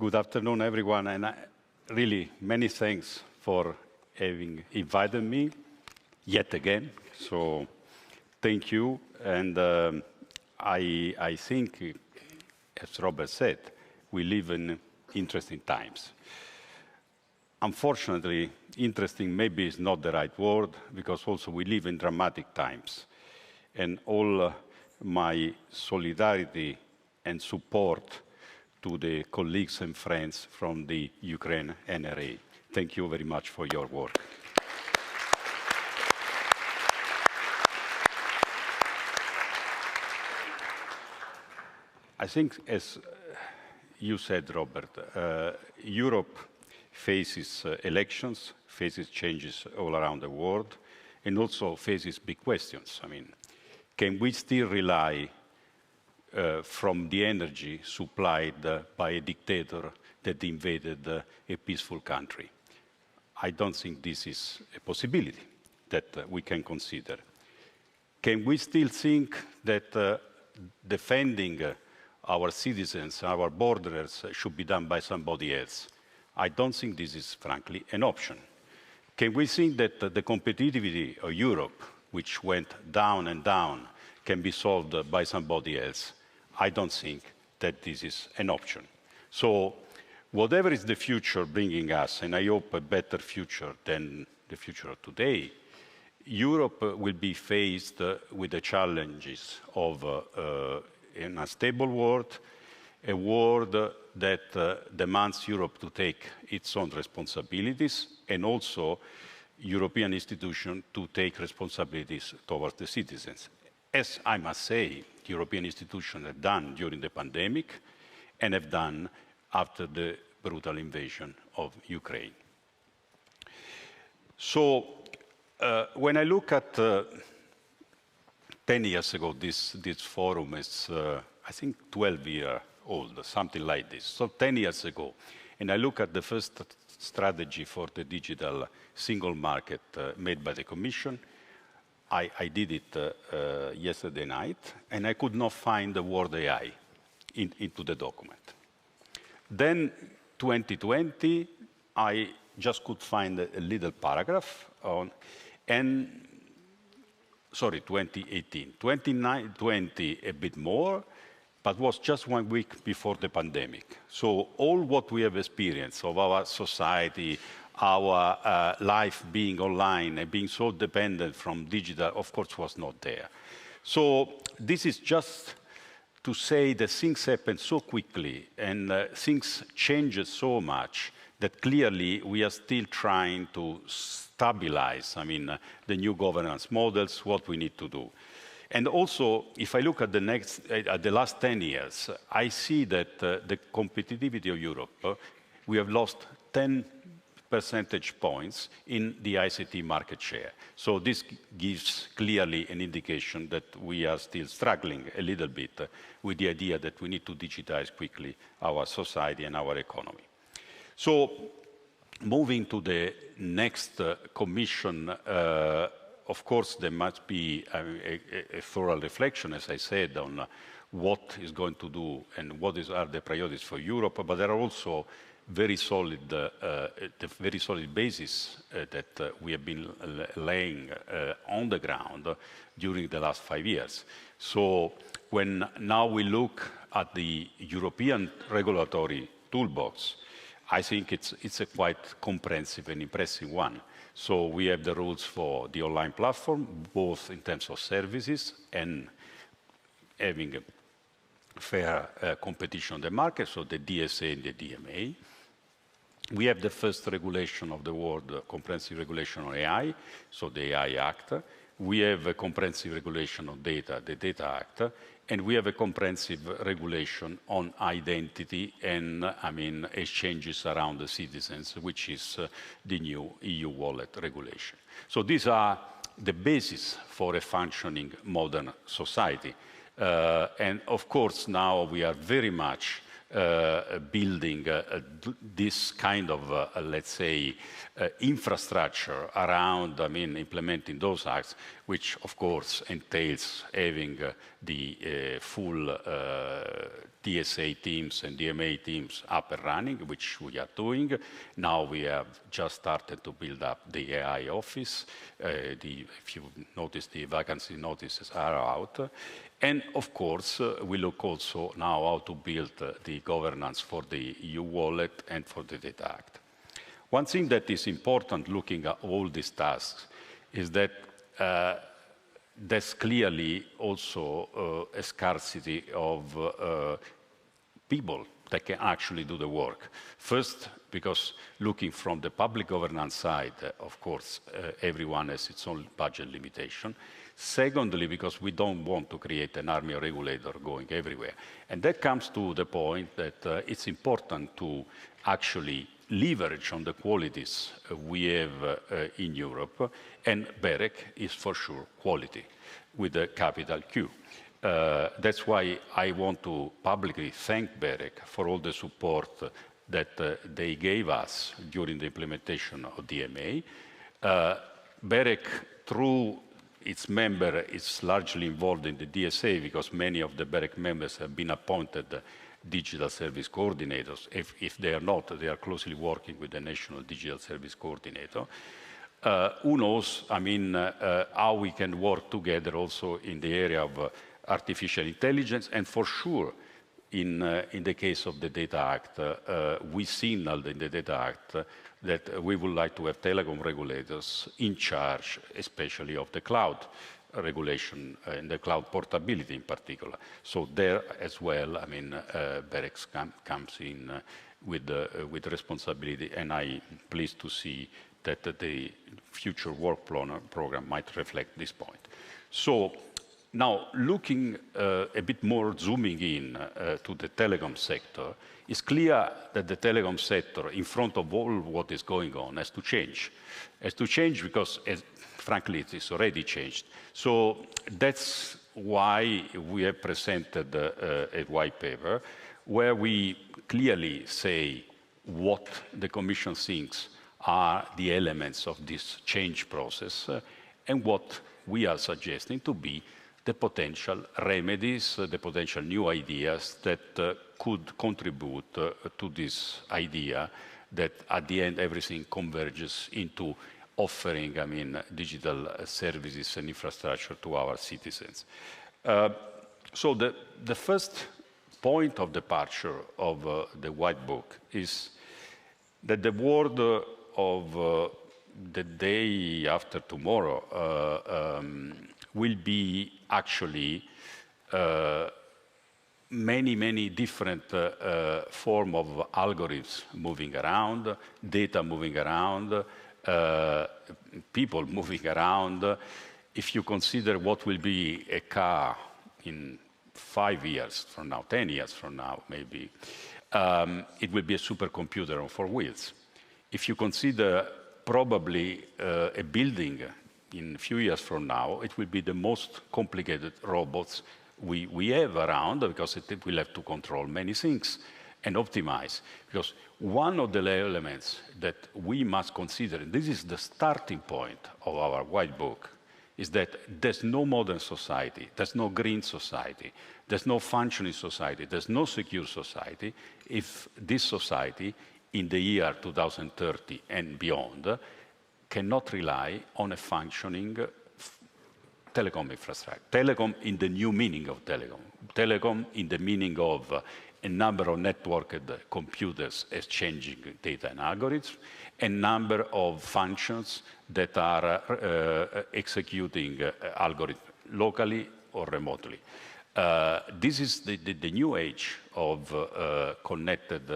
Good afternoon, everyone, and really many thanks for having invited me yet again. So thank you, and I think, as Robert said, we live in interesting times. Unfortunately, interesting maybe is not the right word, because also we live in dramatic times. And all my solidarity and support to the colleagues and friends from the Ukraine NRA. Thank you very much for your work. I think, as you said, Robert, Europe faces elections, faces changes all around the world, and also faces big questions. I mean, can we still rely from the energy supplied by a dictator that invaded a peaceful country? I don't think this is a possibility that we can consider. Can we still think that defending our citizens, our borders, should be done by somebody else? I don't think this is, frankly, an option. Can we think that the competitivity of Europe, which went down and down, can be solved by somebody else? I don't think that this is an option. So whatever is the future bringing us, and I hope a better future than the future of today, Europe will be faced with the challenges of an unstable world, a world that demands Europe to take its own responsibilities, and also European institutions to take responsibilities towards the citizens. As I must say, European institutions have done during the pandemic and have done after the brutal invasion of Ukraine. So when I look at 10 years ago, this forum is, I think, 12 years old, something like this. So 10 years ago, and I look at the first strategy for the digital single market made by the Commission. I did it yesterday night, and I could not find the word AI into the document. Then 2020, I just could find a little paragraph on, and sorry, 2018. 2020, a bit more, but was just 1 week before the pandemic. So all what we have experienced of our society, our life being online and being so dependent from digital, of course, was not there. So this is just to say that things happen so quickly and things change so much that clearly we are still trying to stabilize, I mean, the new governance models, what we need to do. And also, if I look at the last 10 years, I see that the competitivity of Europe, we have lost 10 percentage points in the ICT market share. So this gives clearly an indication that we are still struggling a little bit with the idea that we need to digitize quickly our society and our economy. So moving to the next Commission, of course, there must be a thorough reflection, as I said, on what is going to do and what are the priorities for Europe, but there are also very solid, the very solid basis that we have been laying on the ground during the last 5 years. So when now we look at the European regulatory toolbox, I think it's a quite comprehensive and impressive one. So we have the rules for the online platform, both in terms of services and having a fair competition on the market, so the DSA and the DMA. We have the first regulation of the world, comprehensive regulation on AI, so the AI Act. We have a comprehensive regulation on data, the Data Act, and we have a comprehensive regulation on identity and, exchanges around the citizens, which is the new EU wallet regulation. So these are the basis for a functioning modern society. And of course, now we are very much building this kind of, let's say, infrastructure around, implementing those acts, which of course entails having the full TSA teams and DMA teams up and running, which we are doing. Now we have just started to build up the AI office. If you notice, the vacancy notices are out. And of course, we look also now how to build the governance for the EU wallet and for the Data Act. One thing that is important looking at all these tasks is that there's clearly also a scarcity of people that can actually do the work. First, because looking from the public governance side, of course, everyone has its own budget limitation. Secondly, because we don't want to create an army of regulators going everywhere. And that comes to the point that it's important to actually leverage on the qualities we have in Europe, and BEREC is for sure quality, with a capital Q. That's why I want to publicly thank BEREC for all the support that they gave us during the implementation of DMA. BEREC, through its member, is largely involved in the DSA because many of the BEREC members have been appointed digital service coordinators. If they are not, they are closely working with the National Digital Service Coordinator. Who knows, how we can work together also in the area of artificial intelligence, and for sure, in the case of the Data Act, we signaled in the Data Act that we would like to have telecom regulators in charge, especially of the cloud regulation and the cloud portability in particular. So there as well, BEREC comes in with responsibility, and I'm pleased to see that the future work program might reflect this point. So now, looking a bit more, zooming in to the telecom sector, it's clear that the telecom sector, in front of all what is going on, has to change. Has to change because, frankly, it is already changed. So that's why we have presented a white paper where we clearly say what the Commission thinks are the elements of this change process and what we are suggesting to be the potential remedies, the potential new ideas that could contribute to this idea that at the end everything converges into offering, digital services and infrastructure to our citizens. So the first point of departure of the White Book is that the world of the day after tomorrow will be actually many different forms of algorithms moving around, data moving around, people moving around. If you consider what will be a car in 5 years from now, 10 years from now maybe, it will be a supercomputer on 4 wheels. If you consider probably a building in a few years from now, it will be the most complicated robots we have around, because it will have to control many things and optimize. Because one of the elements that we must consider, and this is the starting point of our White Book, is that there's no modern society, there's no green society, there's no functioning society, there's no secure society if this society in the year 2030 and beyond cannot rely on a functioning telecom infrastructure. Telecom in the new meaning of telecom. Telecom in the meaning of a number of networked computers exchanging data and algorithms, a number of functions that are executing algorithms locally or remotely. This is the new age of connected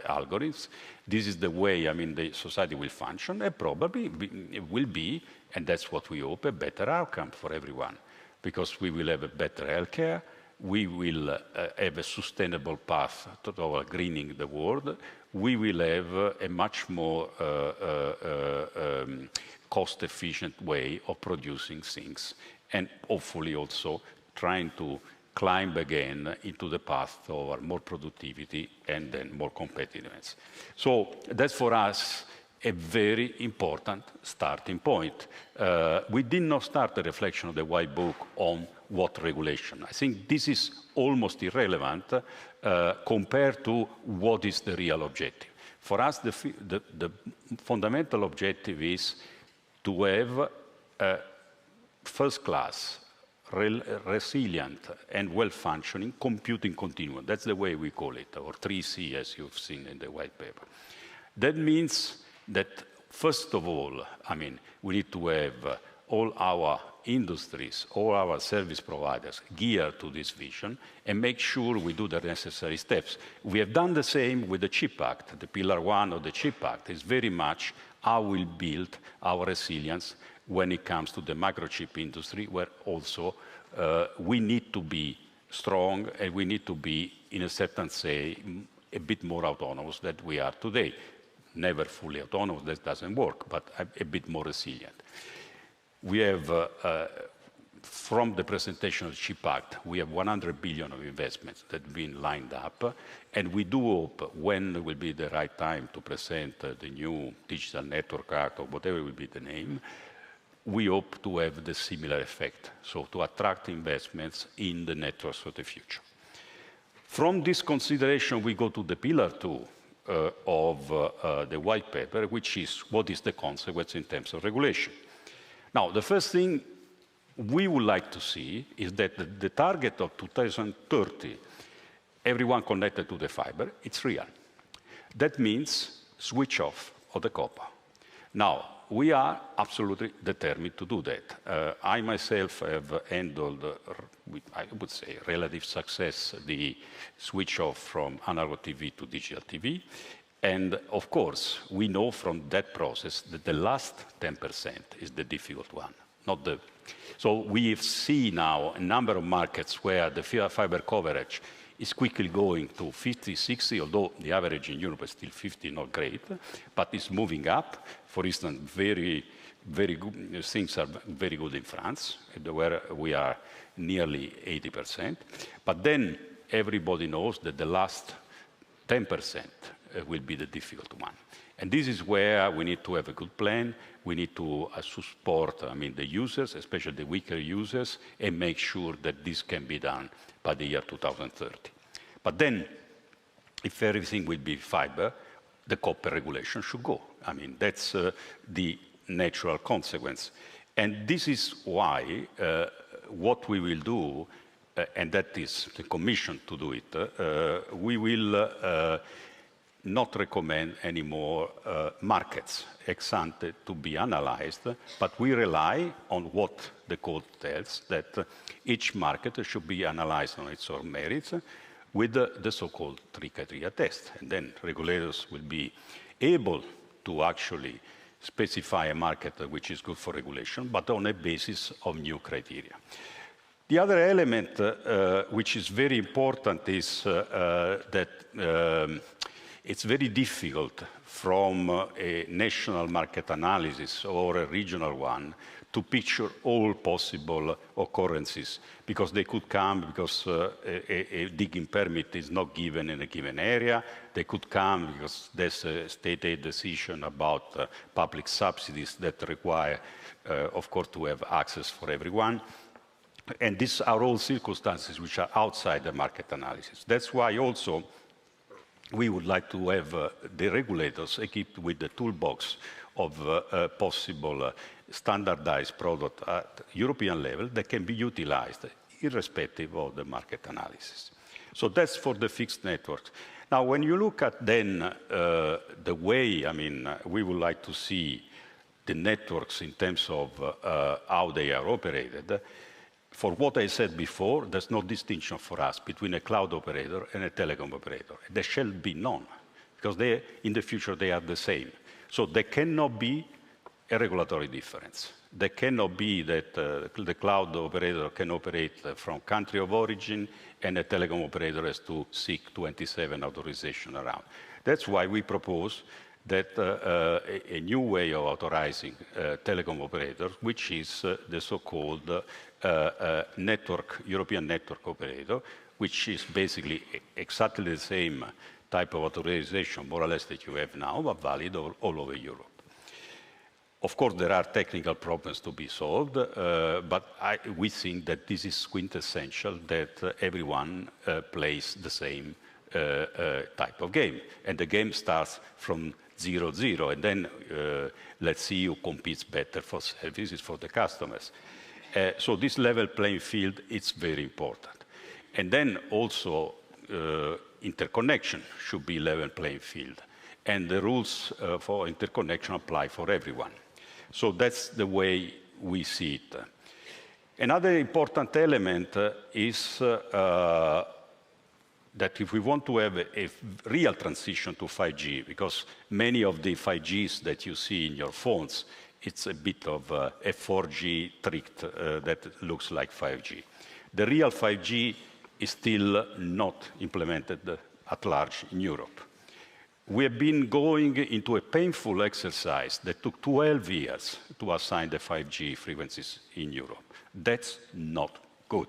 algorithms. This is the way, the society will function, and probably it will be, and that's what we hope, a better outcome for everyone, because we will have a better healthcare, we will have a sustainable path toward greening the world, we will have a much more cost-efficient way of producing things, and hopefully also trying to climb again into the path toward more productivity and then more competitiveness. So that's for us a very important starting point. We did not start the reflection of the White Book on what regulation. I think this is almost irrelevant compared to what is the real objective. For us, the fundamental objective is to have a first-class, resilient and well-functioning computing continuum. That's the way we call it, or 3C, as you've seen in the white paper. That means that, first of all, I mean, we need to have all our industries, all our service providers geared to this vision and make sure we do the necessary steps. We have done the same with the CHIP Act. The Pillar 1 of the CHIP Act is very much how we'll build our resilience when it comes to the microchip industry, where also we need to be strong and we need to be, in a certain say, a bit more autonomous than we are today. Never fully autonomous, that doesn't work, but a bit more resilient. We have, from the presentation of the CHIP Act, we have 100 billion of investments that have been lined up, and we do hope, when will be the right time to present the new Digital Network Act, or whatever will be the name, we hope to have the similar effect, so to attract investments in the networks of the future. From this consideration, we go to the Pillar 2 of the white paper, which is what is the consequence in terms of regulation. Now, the first thing we would like to see is that the target of 2030, everyone connected to the fiber, it's real. That means switch off of the copper. Now, we are absolutely determined to do that. I myself have handled, with, I would say, relative success, the switch off from analog TV to digital TV. And of course, we know from that process that the last 10% is the difficult one, not the... So we see now a number of markets where the fiber coverage is quickly going to 50, 60, although the average in Europe is still 50, not great, but it's moving up. For instance, very good, things are very good in France, where we are nearly 80%. But then everybody knows that the last 10% will be the difficult one. And this is where we need to have a good plan. We need to support, the users, especially the weaker users, and make sure that this can be done by the year 2030. But then, if everything will be fiber, the copper regulation should go. That's the natural consequence. And this is why what we will do, and that is the commission to do it, we will not recommend any more markets ex ante to be analyzed, but we rely on what the code tells, that each market should be analyzed on its own merits with the so-called three criteria test. And then regulators will be able to actually specify a market which is good for regulation, but on a basis of new criteria. The other element which is very important is that it's very difficult from a national market analysis or a regional one to picture all possible occurrences, because they could come because a digging permit is not given in a given area. They could come because there's a state aid decision about public subsidies that require, of course, to have access for everyone. And these are all circumstances which are outside the market analysis. That's why also we would like to have the regulators equipped with the toolbox of possible standardized product at European level that can be utilized irrespective of the market analysis. So that's for the fixed networks. Now, when you look at then the way, we would like to see the networks in terms of how they are operated. For what I said before, there's no distinction for us between a cloud operator and a telecom operator. There shall be none, because in the future they are the same. So there cannot be a regulatory difference. There cannot be that the cloud operator can operate from country of origin and a telecom operator has to seek 27 authorization around. That's why we propose that a new way of authorizing telecom operators, which is the so-called European network operator, which is basically exactly the same type of authorization, more or less, that you have now, but valid all over Europe. Of course, there are technical problems to be solved, but we think that this is quintessential, that everyone plays the same type of game. And the game starts from 0-0, and then let's see who competes better for services for the customers. So this level playing field is very important. And then also interconnection should be level playing field. And the rules for interconnection apply for everyone. So that's the way we see it. Another important element is that if we want to have a real transition to 5G, because many of the 5Gs that you see in your phones, it's a bit of a 4G trick that looks like 5G. The real 5G is still not implemented at large in Europe. We have been going into a painful exercise that took 12 years to assign the 5G frequencies in Europe. That's not good.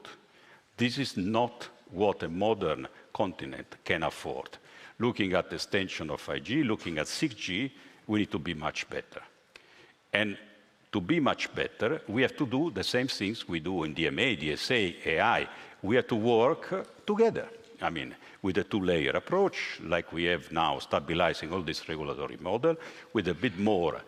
This is not what a modern continent can afford. Looking at the extension of 5G, looking at 6G, we need to be much better. And to be much better, we have to do the same things we do in DMA, DSA, AI. We have to work together. I mean, with a two-layer approach, like we have now, stabilizing all this regulatory model, with a bit more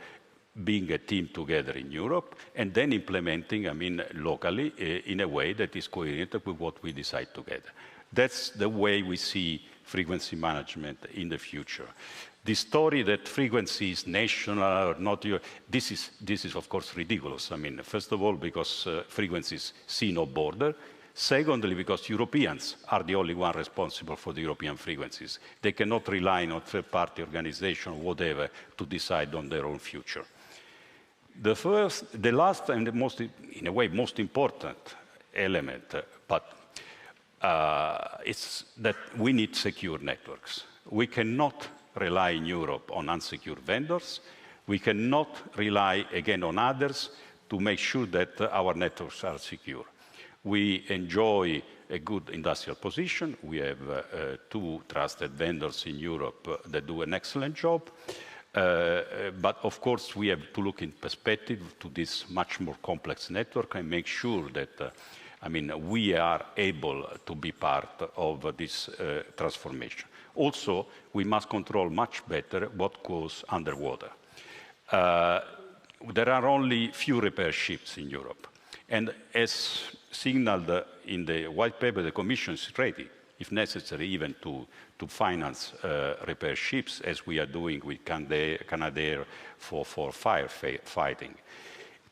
being a team together in Europe, and then implementing, I mean, locally in a way that is coherent with what we decide together. That's the way we see frequency management in the future. The story that frequency is national or not, this is of course ridiculous. I mean, first of all, because frequencies see no border. Secondly, because Europeans are the only one responsible for the European frequencies. They cannot rely on third-party organization or whatever to decide on their own future. The last and the most, in a way, most important element, but it's that we need secure networks. We cannot rely in Europe on unsecure vendors. We cannot rely again on others to make sure that our networks are secure. We enjoy a good industrial position. We have two trusted vendors in Europe that do an excellent job. But of course, we have to look in perspective to this much more complex network and make sure that I mean, we are able to be part of this transformation. Also, we must control much better what goes underwater. There are only few repair ships in Europe. And as signaled in the white paper, the Commission is ready, if necessary, even to finance repair ships, as we are doing with Canadair for firefighting.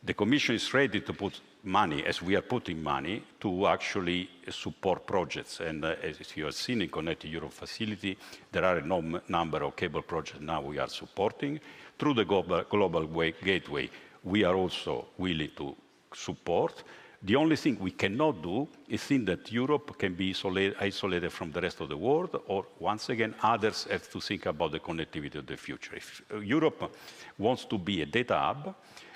The Commission is ready to put money, as we are putting money, to actually support projects. And as you have seen in Connected Europe facility, there are a number of cable projects now we are supporting. Through the Global Gateway, we are also willing to support. The only thing we cannot do is think that Europe can be isolated from the rest of the world, or once again, others have to think about the connectivity of the future. If Europe wants to be a data hub,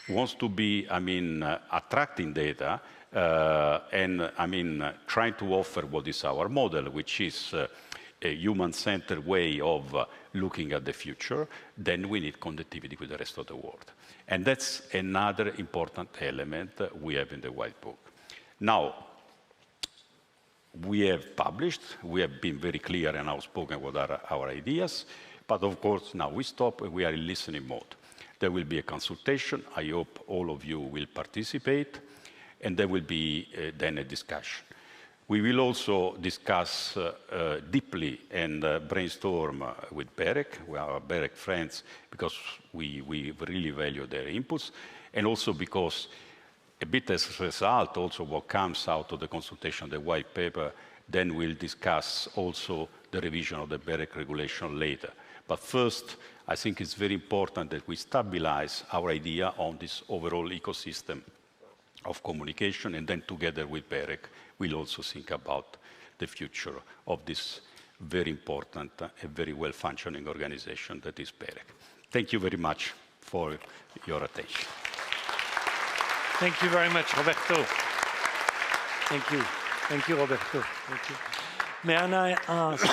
wants to be, I mean, attracting data, and, I mean, trying to offer what is our model, which is a human-centered way of looking at the future, then we need connectivity with the rest of the world. And that's another important element we have in the White Book. Now, we have published, we have been very clear and outspoken what are our ideas, but of course now we stop and we are in listening mode. There will be a consultation. I hope all of you will participate, and there will be then a discussion. We will also discuss deeply and brainstorm with BEREC, we are BEREC friends, because we really value their inputs, and also because a bit as a result also what comes out of the consultation, the white paper, then we'll discuss also the revision of the BEREC regulation later. But first, I think it's very important that we stabilize our idea on this overall ecosystem of communication, and then together with BEREC, we'll also think about the future of this very important and very well-functioning organization that is BEREC. Thank you very much for your attention. Thank you very much, Roberto. Thank you. Thank you, Roberto. Thank you. May I ask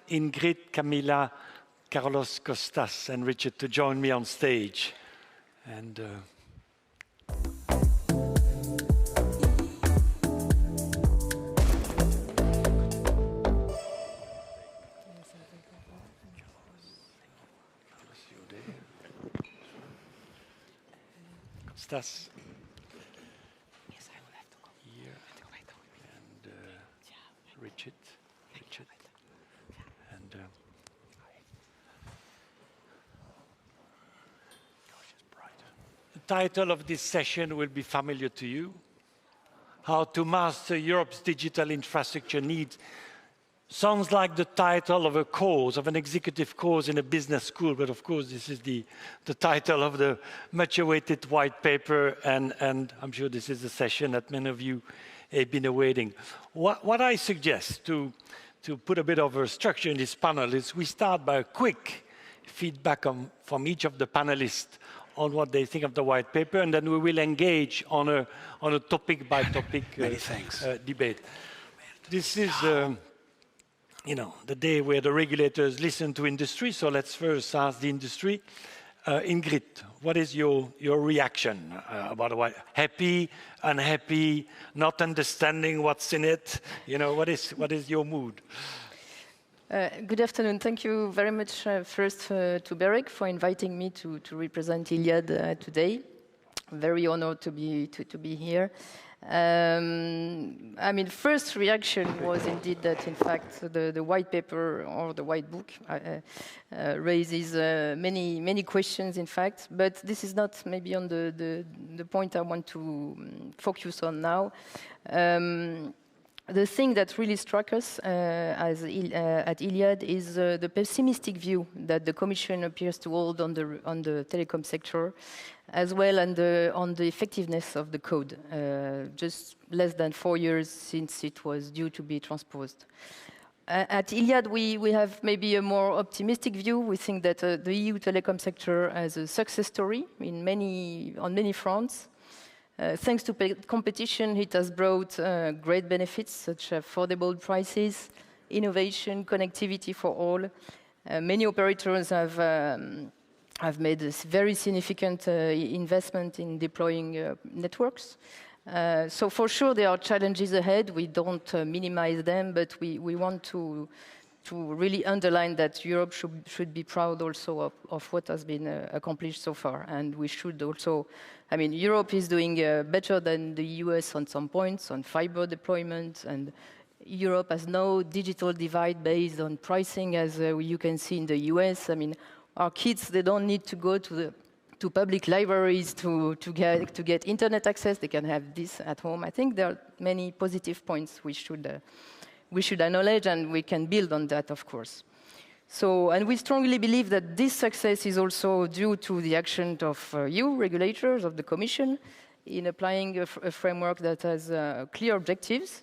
Ingrid, Kamila, Carlos, Costas, and Richard to join me on stage? And Costas. Yes, I will have to go. Here. And Richard. And the title of this session will be familiar to you. How to master Europe's digital infrastructure needs. Sounds like the title of a course, of an executive course in a business school, but of course this is the title of the much-awaited white paper, and I'm sure this is a session that many of you have been awaiting. What I suggest to put a bit of a structure in this panel is we start by a quick feedback from each of the panelists on what they think of the white paper, and then we will engage on a topic-by-topic debate. This is the day where the regulators listen to industry, so let's first ask the industry. Ingrid, what is your reaction about what? Happy, unhappy, not understanding what's in it? What is your mood? Good afternoon. Thank you very much first to BEREC for inviting me to represent Iliad today. Very honored to be here. First reaction was indeed that, in fact, the white paper or the white book raises many questions, in fact. But this is not maybe on the point I want to focus on now. The thing that really struck us at Iliad is the pessimistic view that the Commission appears to hold on the telecom sector, as well on the effectiveness of the code, just less than 4 years since it was due to be transposed. At Iliad, we have maybe a more optimistic view. We think that the EU telecom sector has a success story on many fronts. Thanks to competition, it has brought great benefits, such as affordable prices, innovation, connectivity for all. Many operators have made a very significant investment in deploying networks. So for sure, there are challenges ahead. We don't minimize them, but we want to really underline that Europe should be proud also of what has been accomplished so far. And we should also, Europe is doing better than the US on some points, on fiber deployment, and Europe has no digital divide based on pricing, as you can see in the US. Our kids, they don't need to go to public libraries to get internet access. They can have this at home. I think there are many positive points we should acknowledge, and we can build on that, of course. And we strongly believe that this success is also due to the action of you, regulators, of the Commission, in applying a framework that has clear objectives,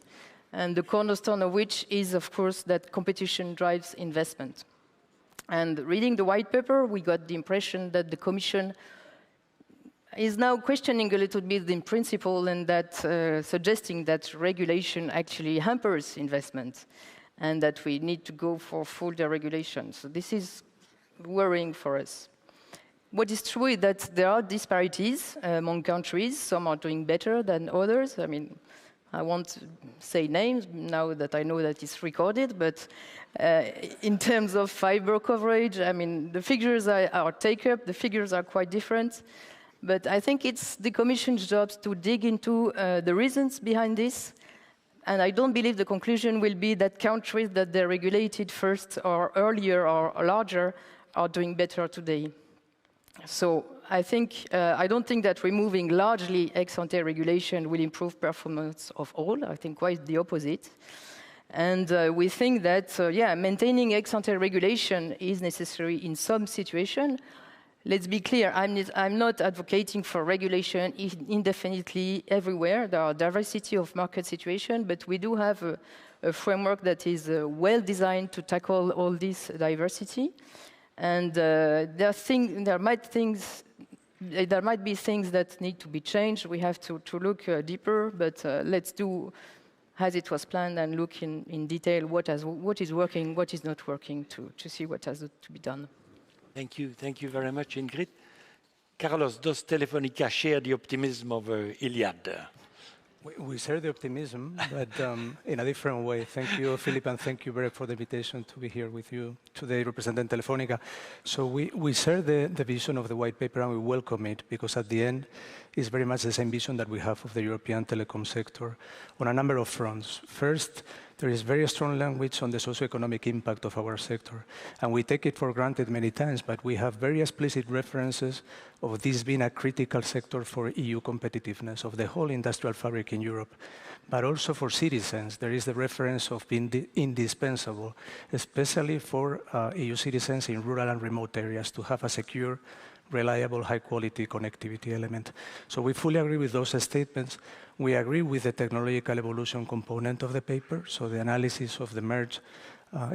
and the cornerstone of which is, of course, that competition drives investment. And reading the white paper, we got the impression that the Commission is now questioning a little bit the principle, and that suggesting that regulation actually hampers investment, and that we need to go for full deregulation. So this is worrying for us. What is true is that there are disparities among countries. Some are doing better than others. I won't say names now that I know that it's recorded, but in terms of fiber coverage, the figures are take-up, the figures are quite different. But I think it's the Commission's job to dig into the reasons behind this. And I don't believe the conclusion will be that countries that they regulated first or earlier or larger are doing better today. So I don't think that removing largely ex-ante regulation will improve performance of all. I think quite the opposite. And we think that, maintaining ex-ante regulation is necessary in some situations. Let's be clear, I'm not advocating for regulation indefinitely everywhere. There are diversity of market situations, but we do have a framework that is well designed to tackle all this diversity. And there might be things that need to be changed. We have to look deeper, but let's do as it was planned and look in detail what is working, what is not working, to see what has to be done. Thank you very much, Ingrid. Carlos, does Telefonica share the optimism of Iliad? We share the optimism, but in a different way. Thank you, Philip, and thank you, BEREC, for the invitation to be here with you today representing Telefonica. So we share the vision of the white paper and we welcome it because at the end, it's very much the same vision that we have of the European telecom sector on a number of fronts. First, there is very strong language on the socioeconomic impact of our sector, and we take it for granted many times, but we have very explicit references of this being a critical sector for EU competitiveness, of the whole industrial fabric in Europe, but also for citizens. There is the reference of being indispensable, especially for EU citizens in rural and remote areas to have a secure, reliable, high-quality connectivity element. So we fully agree with those statements. We agree with the technological evolution component of the paper, so the analysis of the merge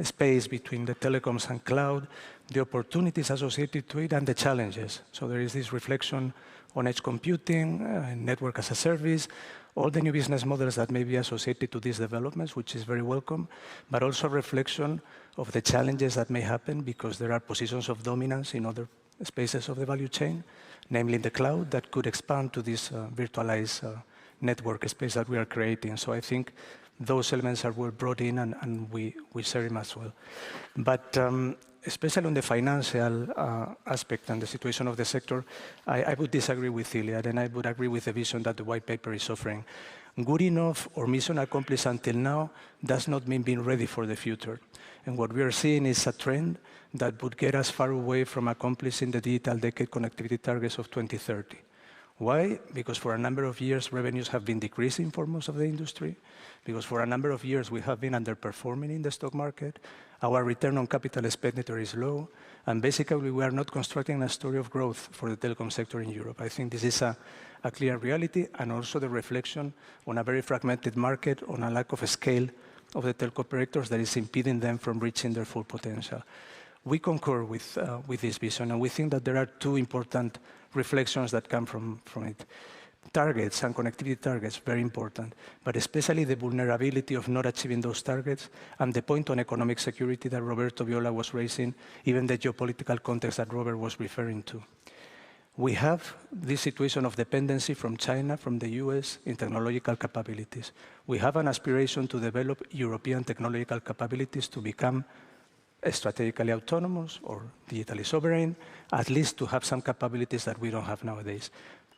space between the telecoms and cloud, the opportunities associated to it, and the challenges. So there is this reflection on edge computing, network as a service, all the new business models that may be associated to these developments, which is very welcome, but also reflection of the challenges that may happen because there are positions of dominance in other spaces of the value chain, namely in the cloud, that could expand to this virtualized network space that we are creating. So I think those elements were brought in and we share them as well. But especially on the financial aspect and the situation of the sector, I would disagree with Iliad and I would agree with the vision that the white paper is offering. Good enough or mission accomplished until now does not mean being ready for the future. And what we are seeing is a trend that would get us far away from accomplishing the digital decade connectivity targets of 2030. Why? Because for a number of years, revenues have been decreasing for most of the industry. Because for a number of years, we have been underperforming in the stock market. Our return on capital expenditure is low. And basically, we are not constructing a story of growth for the telecom sector in Europe. I think this is a clear reality and also the reflection on a very fragmented market, on a lack of scale of the telco operators that is impeding them from reaching their full potential. We concur with this vision, and we think that there are two important reflections that come from it. Targets and connectivity targets, very important, but especially the vulnerability of not achieving those targets and the point on economic security that Roberto Viola was raising, even the geopolitical context that Robert was referring to. We have this situation of dependency from China, from the US, in technological capabilities. We have an aspiration to develop European technological capabilities to become strategically autonomous or digitally sovereign, at least to have some capabilities that we don't have nowadays.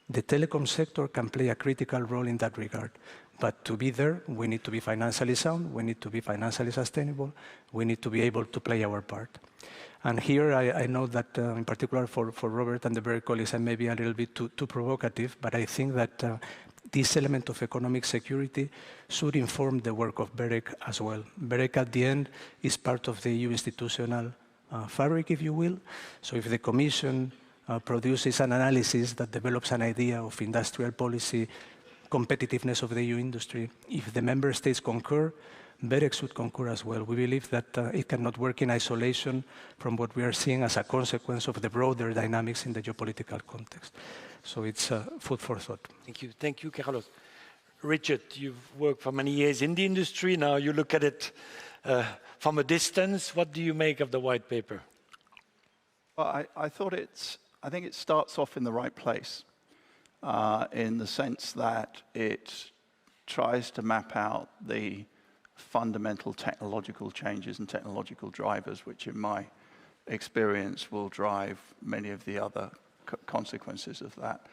The telecom sector can play a critical role in that regard. But to be there, we need to be financially sound, we need to be financially sustainable, we need to be able to play our part. And here I know that in particular for Robert and the BEREC colleagues, I may be a little bit too provocative, but I think that this element of economic security should inform the work of BEREC as well. BEREC at the end is part of the EU institutional fabric, if you will. So if the Commission produces an analysis that develops an idea of industrial policy, competitiveness of the EU industry, if the member states concur, BEREC should concur as well. We believe that it cannot work in isolation from what we are seeing as a consequence of the broader dynamics in the geopolitical context. So it's food for thought. Thank you, Carlos. Richard, you've worked for many years in the industry. Now you look at it from a distance. What do you make of the white paper? Well, I think it starts off in the right place, in the sense that it tries to map out the fundamental technological changes and technological drivers, which in my experience will drive many of the other consequences of that.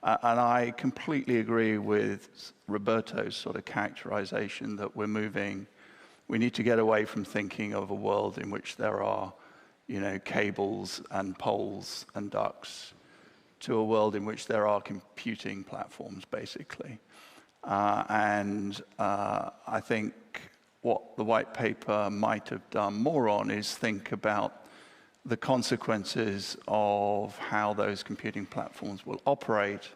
And I completely agree with Roberto's sort of characterization that we need to get away from thinking of a world in which there are, cables and poles and ducts, to a world in which there are computing platforms, basically. And I think what the white paper might have done more on is think about the consequences of how those computing platforms will operate,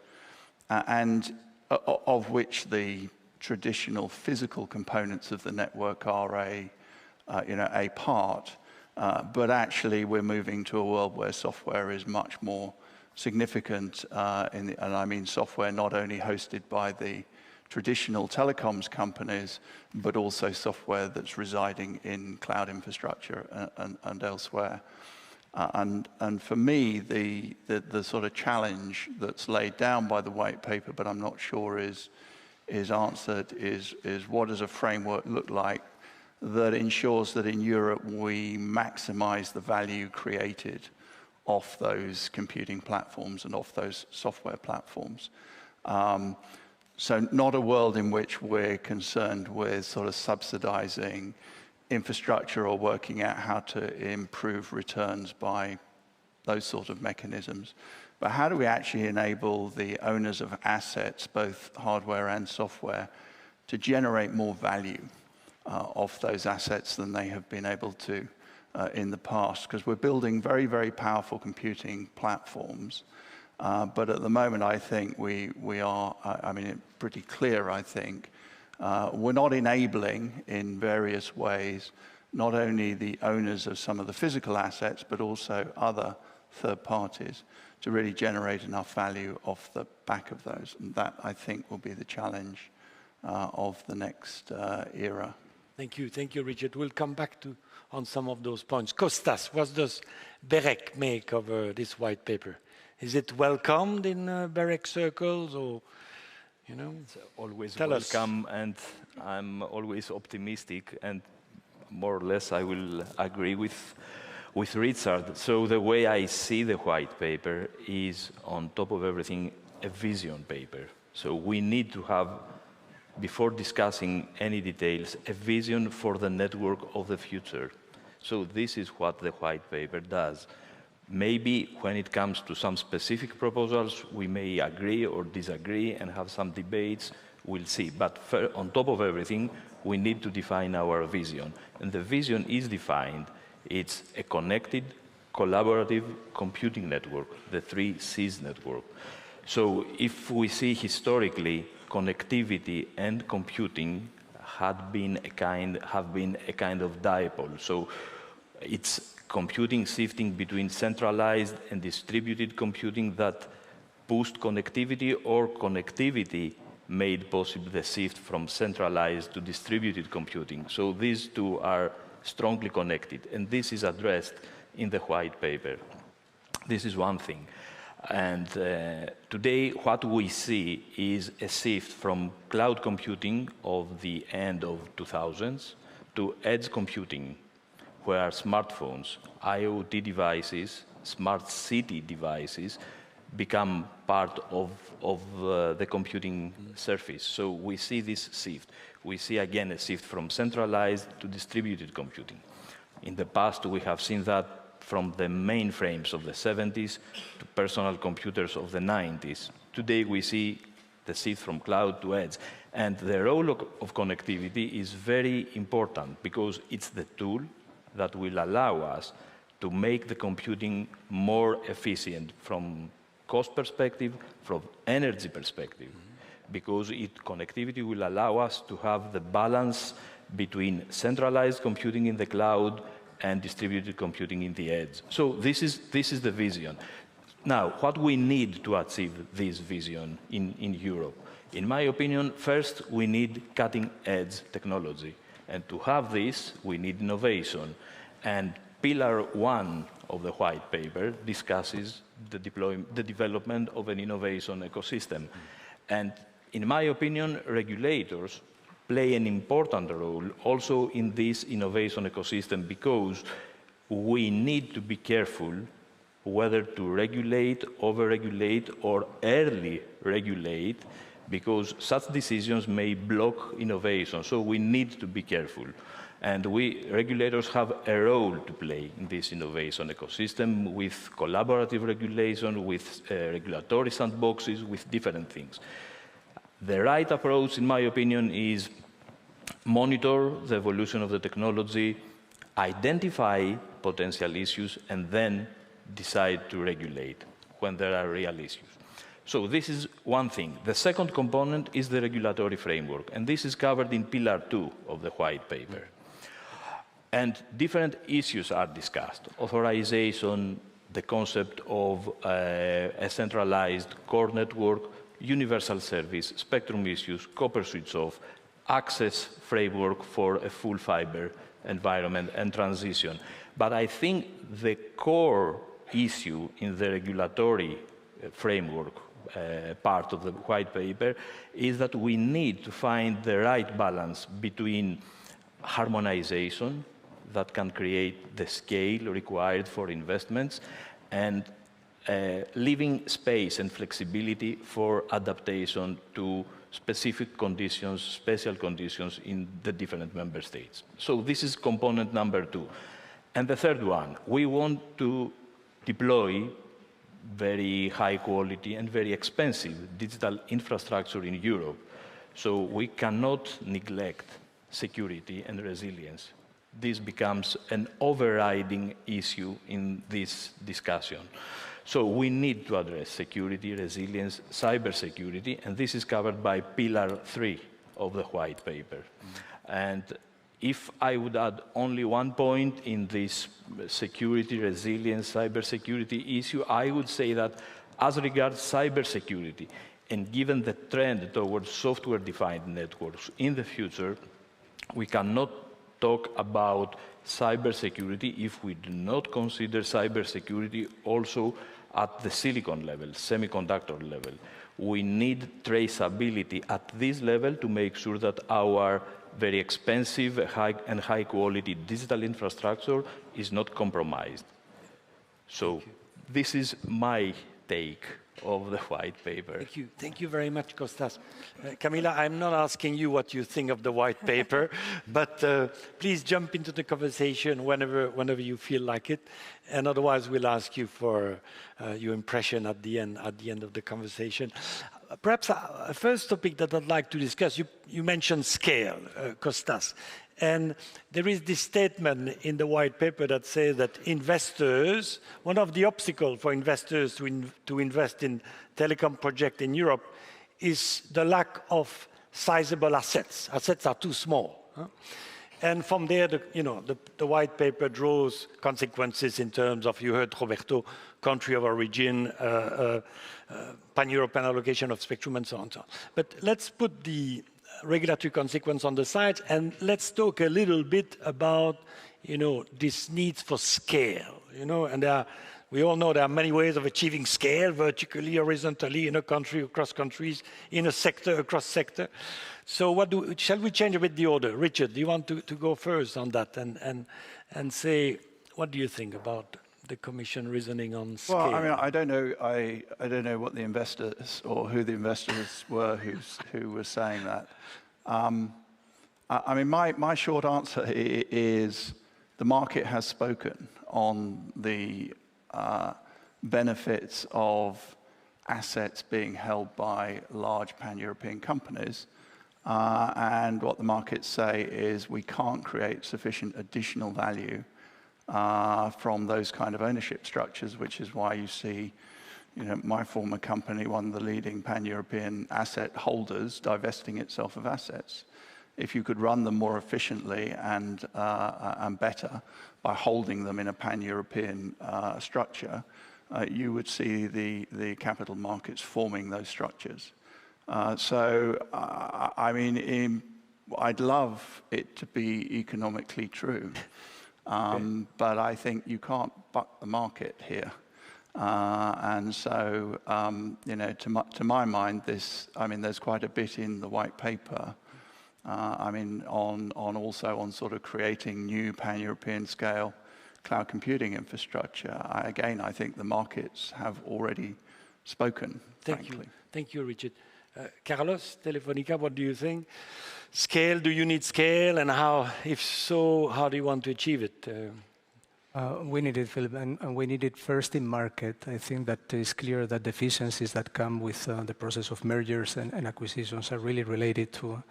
and of which the traditional physical components of the network are a part, But actually, we're moving to a world where software is much more significant, and I mean software not only hosted by the traditional telecoms companies, but also software that's residing in cloud infrastructure and elsewhere. And for me, the sort of challenge that's laid down by the white paper, but I'm not sure is answered, is what does a framework look like that ensures that in Europe we maximize the value created off those computing platforms and off those software platforms. So not a world in which we're concerned with sort of subsidizing infrastructure or working out how to improve returns by those sort of mechanisms. But how do we actually enable the owners of assets, both hardware and software, to generate more value off those assets than they have been able to in the past? Because we're building very, very powerful computing platforms. But at the moment, I think we are, I mean, it's pretty clear, I think, we're not enabling in various ways, not only the owners of some of the physical assets, but also other third parties to really generate enough value off the back of those. And that, I think, will be the challenge of the next era. Thank you, Richard. We'll come back on some of those points. Kostas, what does BEREC make of this white paper? Is it welcomed in BEREC circles, or, you know? It's always welcome, and I'm always optimistic, and more or less I will agree with Richard. So the way I see the white paper is, on top of everything, a vision paper. So we need to have, before discussing any details, a vision for the network of the future. So this is what the white paper does. Maybe when it comes to some specific proposals, we may agree or disagree and have some debates, we'll see. But on top of everything, we need to define our vision. And the vision is defined. It's a connected, collaborative computing network, the 3 Cs network. So if we see historically, connectivity and computing have been a kind of dipole. So it's computing shifting between centralized and distributed computing that boost connectivity, or connectivity made possible the shift from centralized to distributed computing. So these two are strongly connected, and this is addressed in the white paper. This is one thing. And today, what we see is a shift from cloud computing of the end of 2000s to edge computing, where smartphones, IoT devices, smart city devices become part of the computing surface. So we see this shift. We see again a shift from centralized to distributed computing. In the past, we have seen that from the mainframes of the 70s to personal computers of the 90s. Today, we see the shift from cloud to edge. And the role of connectivity is very important because it's the tool that will allow us to make the computing more efficient from cost perspective, from energy perspective, because connectivity will allow us to have the balance between centralized computing in the cloud and distributed computing in the edge. So this is the vision. Now, what we need to achieve this vision in Europe? In my opinion, first, we need cutting-edge technology. And to have this, we need innovation. And Pillar 1 of the white paper discusses the development of an innovation ecosystem. And in my opinion, regulators play an important role also in this innovation ecosystem, because we need to be careful whether to regulate, over-regulate, or early regulate, because such decisions may block innovation. So we need to be careful. And regulators have a role to play in this innovation ecosystem with collaborative regulation, with regulatory sandboxes, with different things. The right approach, in my opinion, is monitor the evolution of the technology, identify potential issues, and then decide to regulate when there are real issues. So this is one thing. The second component is the regulatory framework, and this is covered in Pillar 2 of the white paper. And different issues are discussed. Authorization, the concept of a centralized core network, universal service, spectrum issues, copper switch-off, access framework for a full fiber environment and transition. But I think the core issue in the regulatory framework part of the white paper is that we need to find the right balance between harmonization that can create the scale required for investments and leaving space and flexibility for adaptation to specific conditions, special conditions in the different member states. So this is component number 2. And the third one, we want to deploy very high quality and very expensive digital infrastructure in Europe. So we cannot neglect security and resilience. This becomes an overriding issue in this discussion. So we need to address security, resilience, cybersecurity, and this is covered by Pillar 3 of the white paper. And if I would add only one point in this security, resilience, cybersecurity issue, I would say that as regards cybersecurity, and given the trend towards software-defined networks in the future, we cannot talk about cybersecurity if we do not consider cybersecurity also at the silicon level, semiconductor level. We need traceability at this level to make sure that our very expensive and high quality digital infrastructure is not compromised. So this is my take of the white paper. Thank you very much, Kostas. Kamila, I'm not asking you what you think of the white paper, but please jump into the conversation whenever you feel like it, and otherwise we'll ask you for your impression at the end of the conversation. Perhaps a first topic that I'd like to discuss, you mentioned scale, Kostas. And there is this statement in the white paper that says that investors, one of the obstacles for investors to invest in telecom projects in Europe is the lack of sizable assets. Assets are too small. Huh? And from there, the white paper draws consequences in terms of, you heard Roberto, country of origin, pan-European allocation of spectrum, and so on. But let's put the regulatory consequence on the side, and let's talk a little bit about, this need for scale. And we all know there are many ways of achieving scale, vertically, horizontally, in a country, across countries, in a sector, across sector. So shall we change a bit the order? Richard, do you want to go first on that and say, what do you think about the Commission reasoning on scale? Well, I mean, I don't know what the investors or who the investors were who were saying that. I mean, my short answer is the market has spoken on the benefits of assets being held by large pan-European companies. And what the markets say is we can't create sufficient additional value from those kind of ownership structures, which is why you see, my former company, one of the leading pan-European asset holders, divesting itself of assets. If you could run them more efficiently and better by holding them in a pan-European structure, you would see the capital markets forming those structures. I mean, I'd love it to be economically true. But I think you can't buck the market here. And so, to my mind, there's quite a bit in the white paper, also on sort of creating new pan-European scale cloud computing infrastructure. I think the markets have already spoken, frankly. Thank you, Richard. Carlos, Telefonica, what do you think? Scale, do you need scale? And if so, how do you want to achieve it? We need it, Philip, and we need it first in market. I think that it's clear that the efficiencies that come with the process of mergers and acquisitions are really related to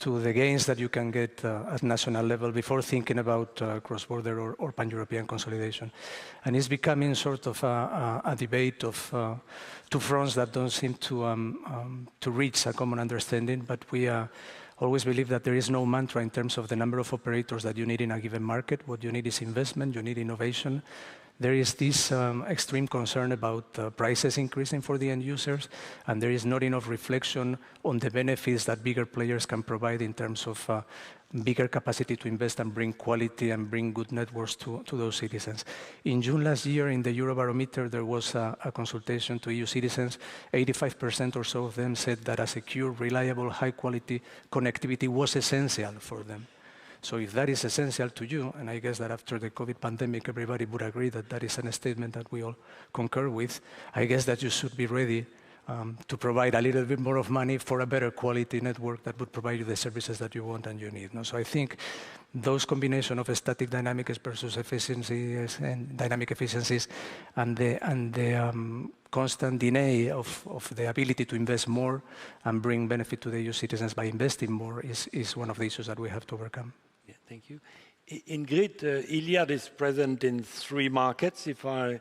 the gains that you can get at national level before thinking about cross-border or pan-European consolidation. And it's becoming sort of a debate of two fronts that don't seem to reach a common understanding, but always believe that there is no mantra in terms of the number of operators that you need in a given market. What you need is investment, you need innovation. There is this extreme concern about prices increasing for the end users, and there is not enough reflection on the benefits that bigger players can provide in terms of bigger capacity to invest and bring quality and bring good networks to those citizens. In June last year, in the Eurobarometer, there was a consultation to EU citizens. 85% or so of them said that a secure, reliable, high-quality connectivity was essential for them. So if that is essential to you, and I guess that after the COVID pandemic, everybody would agree that that is a statement that we all concur with, I guess that you should be ready to provide a little bit more of money for a better quality network that would provide you the services that you want and you need. No? So I think those combination of static dynamics versus efficiencies and dynamic efficiencies and the constant delay of the ability to invest more and bring benefit to the EU citizens by investing more is one of the issues that we have to overcome. Yeah, thank you. Ingrid, Iliad is present in 3 markets, if I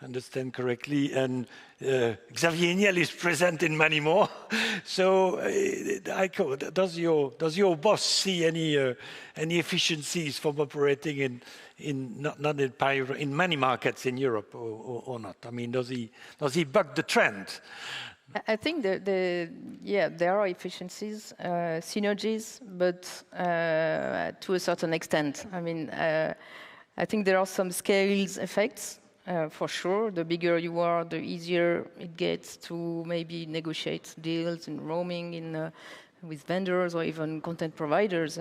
understand correctly, and Xavier Niel is present in many more. So, does your boss see any efficiencies from operating in many markets in Europe, or not? I mean, does he buck the trend? I think there are efficiencies, synergies, but to a certain extent. I mean, I think there are some scales effects. For sure, the bigger you are, the easier it gets to maybe negotiate deals in roaming, with vendors or even content providers.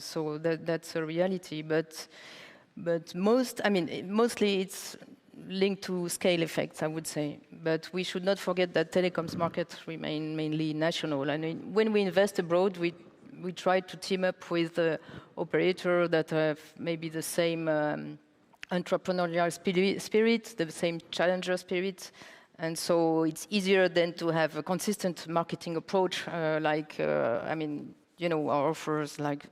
So that's a reality. But mostly it's linked to scale effects, I would say. But we should not forget that telecoms markets remain mainly national. And when we invest abroad, we try to team up with operators that have maybe the same entrepreneurial spirit, the same challenger spirit. And so it's easier then to have a consistent marketing approach, our offers like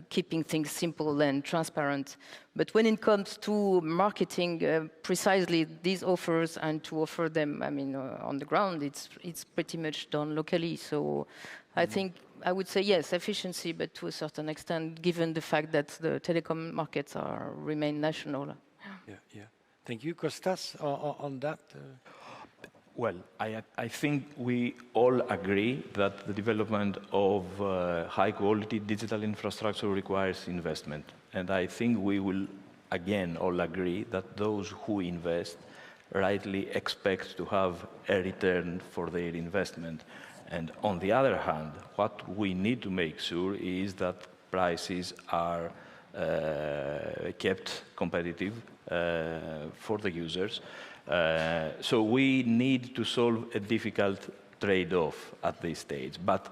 keeping things simple and transparent. But when it comes to marketing precisely these offers and to offer them, on the ground, it's pretty much done locally. So I think I would say yes, efficiency, but to a certain extent, given the fact that the telecom markets remain national. Yeah. Thank you, Kostas, on that. Well, I think we all agree that the development of high-quality digital infrastructure requires investment. And I think we will, again, all agree that those who invest rightly expect to have a return for their investment. And on the other hand, what we need to make sure is that prices are kept competitive for the users. So we need to solve a difficult trade-off at this stage. But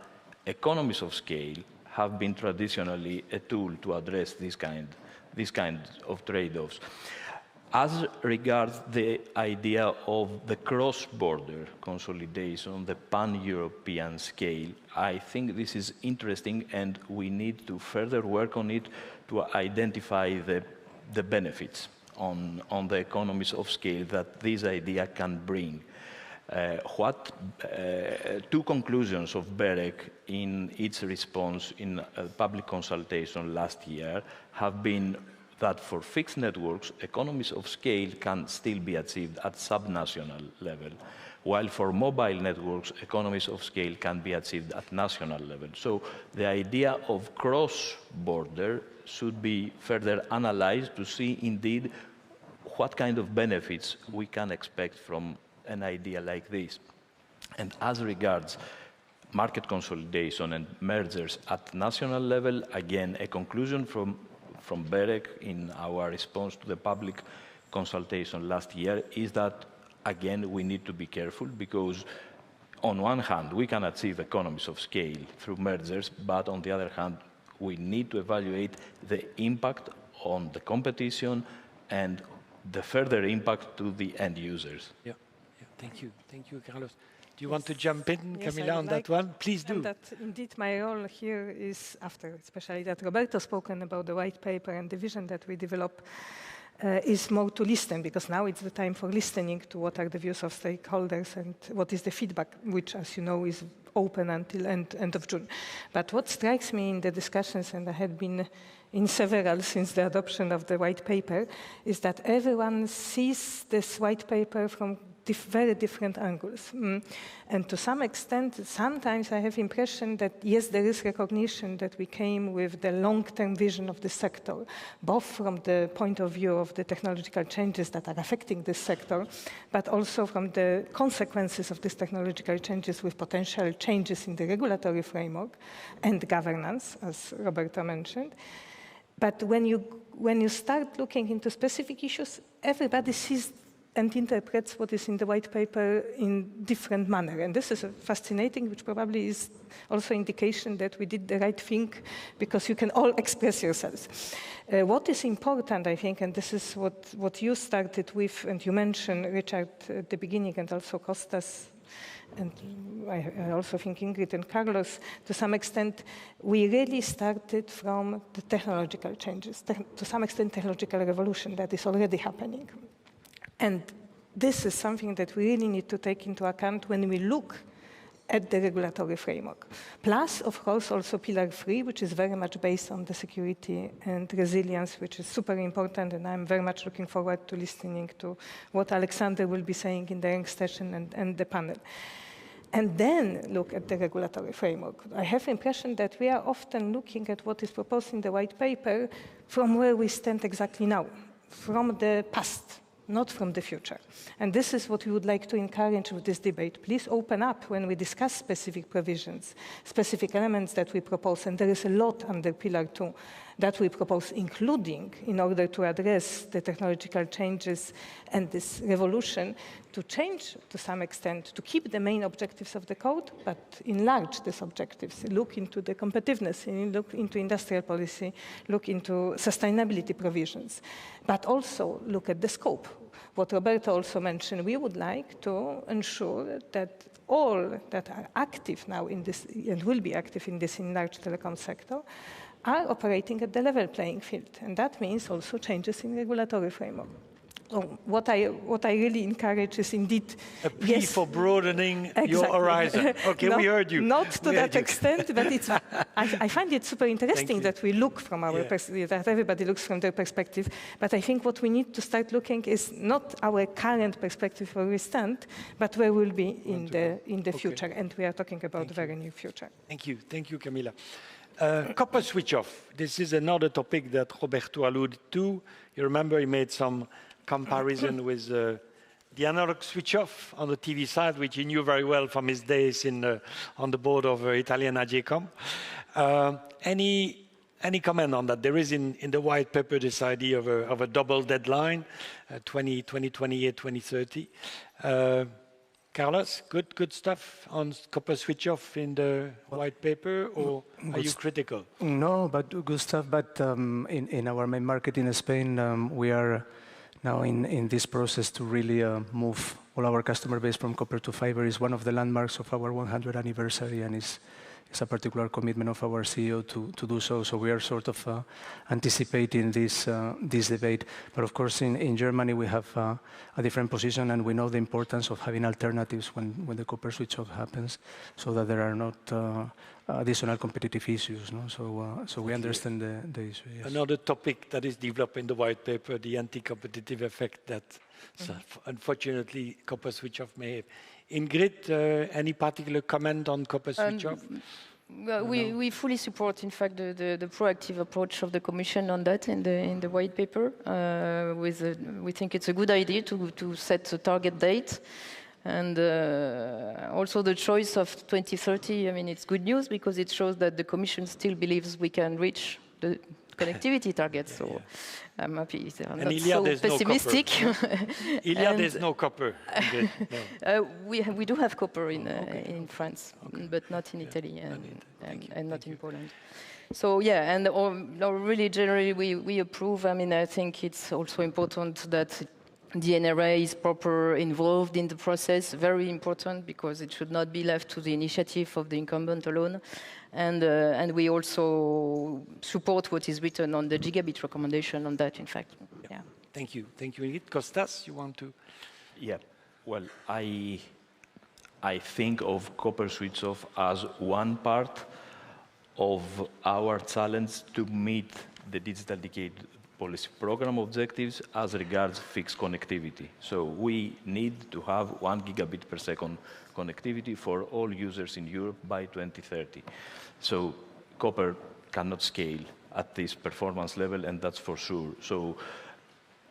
economies of scale have been traditionally a tool to address this kind of trade-offs. As regards the idea of the cross-border consolidation, the pan-European scale, I think this is interesting and we need to further work on it to identify the benefits on the economies of scale that this idea can bring. Two conclusions of BEREC in its response in a public consultation last year have been that for fixed networks, economies of scale can still be achieved at subnational level, while for mobile networks, economies of scale can be achieved at national level. So the idea of cross-border should be further analyzed to see indeed what kind of benefits we can expect from an idea like this. And as regards market consolidation and mergers at national level, again, a conclusion from BEREC in our response to the public consultation last year is that, again, we need to be careful because on one hand, we can achieve economies of scale through mergers, but on the other hand, we need to evaluate the impact on the competition and the further impact to the end users. Yeah. Thank you, Carlos. Do you want to jump in, yes, Kamila, on that one? Please do. And that indeed my role here is, after especially that Roberto spoken about the white paper and the vision that we develop, is more to listen, because now it's the time for listening to what are the views of stakeholders and what is the feedback, which, as you know, is open until end of June. But what strikes me in the discussions, and I had been in several since the adoption of the white paper, is that everyone sees this white paper from very different angles. And to some extent, sometimes I have the impression that, yes, there is recognition that we came with the long-term vision of the sector, both from the point of view of the technological changes that are affecting this sector, but also from the consequences of these technological changes with potential changes in the regulatory framework and governance, as Roberto mentioned. But when you start looking into specific issues, everybody sees and interprets what is in the white paper in different manner. And this is fascinating, which probably is also indication that we did the right thing, because you can all express yourselves. What is important, I think, and this is what you started with, and you mentioned, Richard, at the beginning, and also Kostas, and I also think Ingrid and Carlos, to some extent, we really started from the technological changes, to some extent technological revolution that is already happening. And this is something that we really need to take into account when we look at the regulatory framework. Plus, of course, also Pillar 3, which is very much based on the security and resilience, which is super important, and I'm very much looking forward to listening to what Alexander will be saying in the next session and the panel. And then look at the regulatory framework. I have the impression that we are often looking at what is proposed in the white paper from where we stand exactly now, from the past, not from the future. And this is what we would like to encourage with this debate. Please open up when we discuss specific provisions, specific elements that we propose, and there is a lot under Pillar 2 that we propose, including in order to address the technological changes and this revolution, to change to some extent, to keep the main objectives of the code, but enlarge these objectives, look into the competitiveness, look into industrial policy, look into sustainability provisions, but also look at the scope. What Roberto also mentioned, we would like to ensure that all that are active now in this, and will be active in this enlarged telecom sector, are operating at the level playing field. And that means also changes in regulatory framework. So what I really encourage is indeed a plea for broadening your horizon. Okay, we heard you. Not to that extent, but it's, I find it super interesting that we look from our perspective, that everybody looks from their perspective. But I think what we need to start looking is not our current perspective where we stand, but where we'll be in the future. And we are talking about the very near future. Thank you, Kamila. Copper switch off. This is another topic that Roberto alluded to. You remember he made some comparison with the analog switch off on the TV side, which he knew very well from his days on the board of Italian AGCOM. Any comment on that? There is in the white paper this idea of a double deadline, 2028, 2030. Carlos, good stuff on copper switch off in the white paper, or are you critical? No, but good stuff. But in our main market in Spain, we are now in this process to really move all our customer base from copper to fiber. Is one of the landmarks of our 100th anniversary, and it's a particular commitment of our CEO to do so. So we are sort of anticipating this debate. But of course, in Germany, we have a different position, and we know the importance of having alternatives when the copper switch off happens, so that there are not additional competitive issues. No? So we understand the issue. Yes. Another topic that is developed in the white paper, the anti-competitive effect that, unfortunately, copper switch off may have. Ingrid, any particular comment on copper switch off? Well, we fully support, in fact, the proactive approach of the Commission on that in the white paper. We think it's a good idea to set a target date. And also the choice of 2030, I mean, it's good news because it shows that the Commission still believes we can reach the connectivity targets. So I'm happy they're not so pessimistic. Iliad, there's no copper. No. We do have copper in France, but not in Italy and not in Poland. So yeah, and really generally we approve. I mean, I think it's also important that the NRA is properly involved in the process, very important, because it should not be left to the initiative of the incumbent alone. And we also support what is written on the gigabit recommendation on that, in fact. Yeah. Thank you, Ingrid. Kostas, you want to? Yeah, well, I I think of copper switch-off as one part of our challenge to meet the Digital Decade Policy Program objectives as regards fixed connectivity. So we need to have 1 gigabit per second connectivity for all users in Europe by 2030. So copper cannot scale at this performance level, and that's for sure. So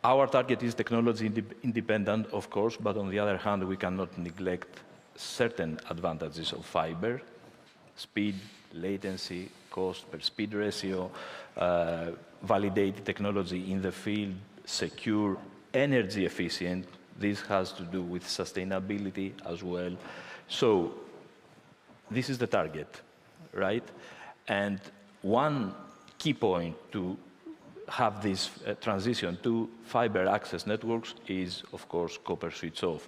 our target is technology independent, of course, but on the other hand, we cannot neglect certain advantages of fiber: speed, latency, cost per speed ratio, validated technology in the field, secure, energy efficient. This has to do with sustainability as well. So this is the target, right? And one key point to have this transition to fiber access networks is, of course, copper switch off.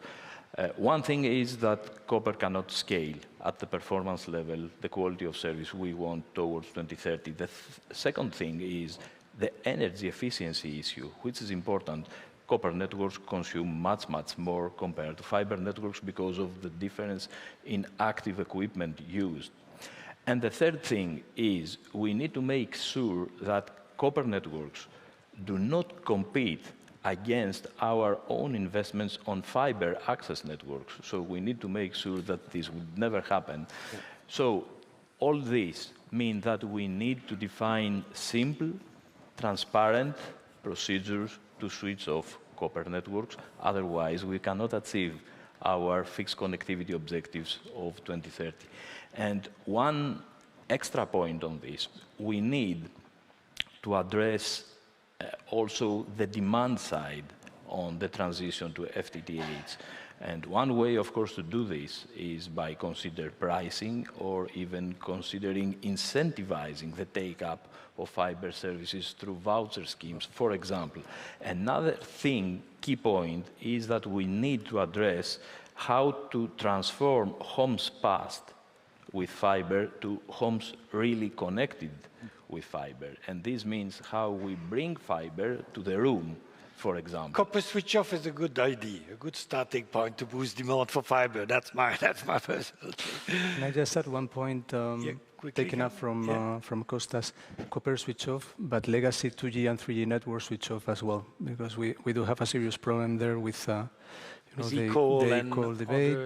One thing is that copper cannot scale at the performance level, the quality of service we want towards 2030. The second thing is the energy efficiency issue, which is important. Copper networks consume much, much more compared to fiber networks because of the difference in active equipment used. And the third thing is we need to make sure that copper networks do not compete against our own investments on fiber access networks. So we need to make sure that this would never happen. So all this means that we need to define simple, transparent procedures to switch off copper networks. Otherwise, we cannot achieve our fixed connectivity objectives of 2030. And one extra point on this, we need to address also the demand side on the transition to FTTH. And one way, of course, to do this is by consider pricing or even considering incentivizing the take-up of fiber services through voucher schemes, for example. Another thing, key point, is that we need to address how to transform homes passed with fiber to homes really connected with fiber. And this means how we bring fiber to the room, for example. Copper switch off is a good idea, a good starting point to boost demand for fiber. That's my personal thing. Can I just add one point taken up from Kostas? Copper switch off, but legacy 2G and 3G network switch off as well, because we do have a serious problem there with the equal debate.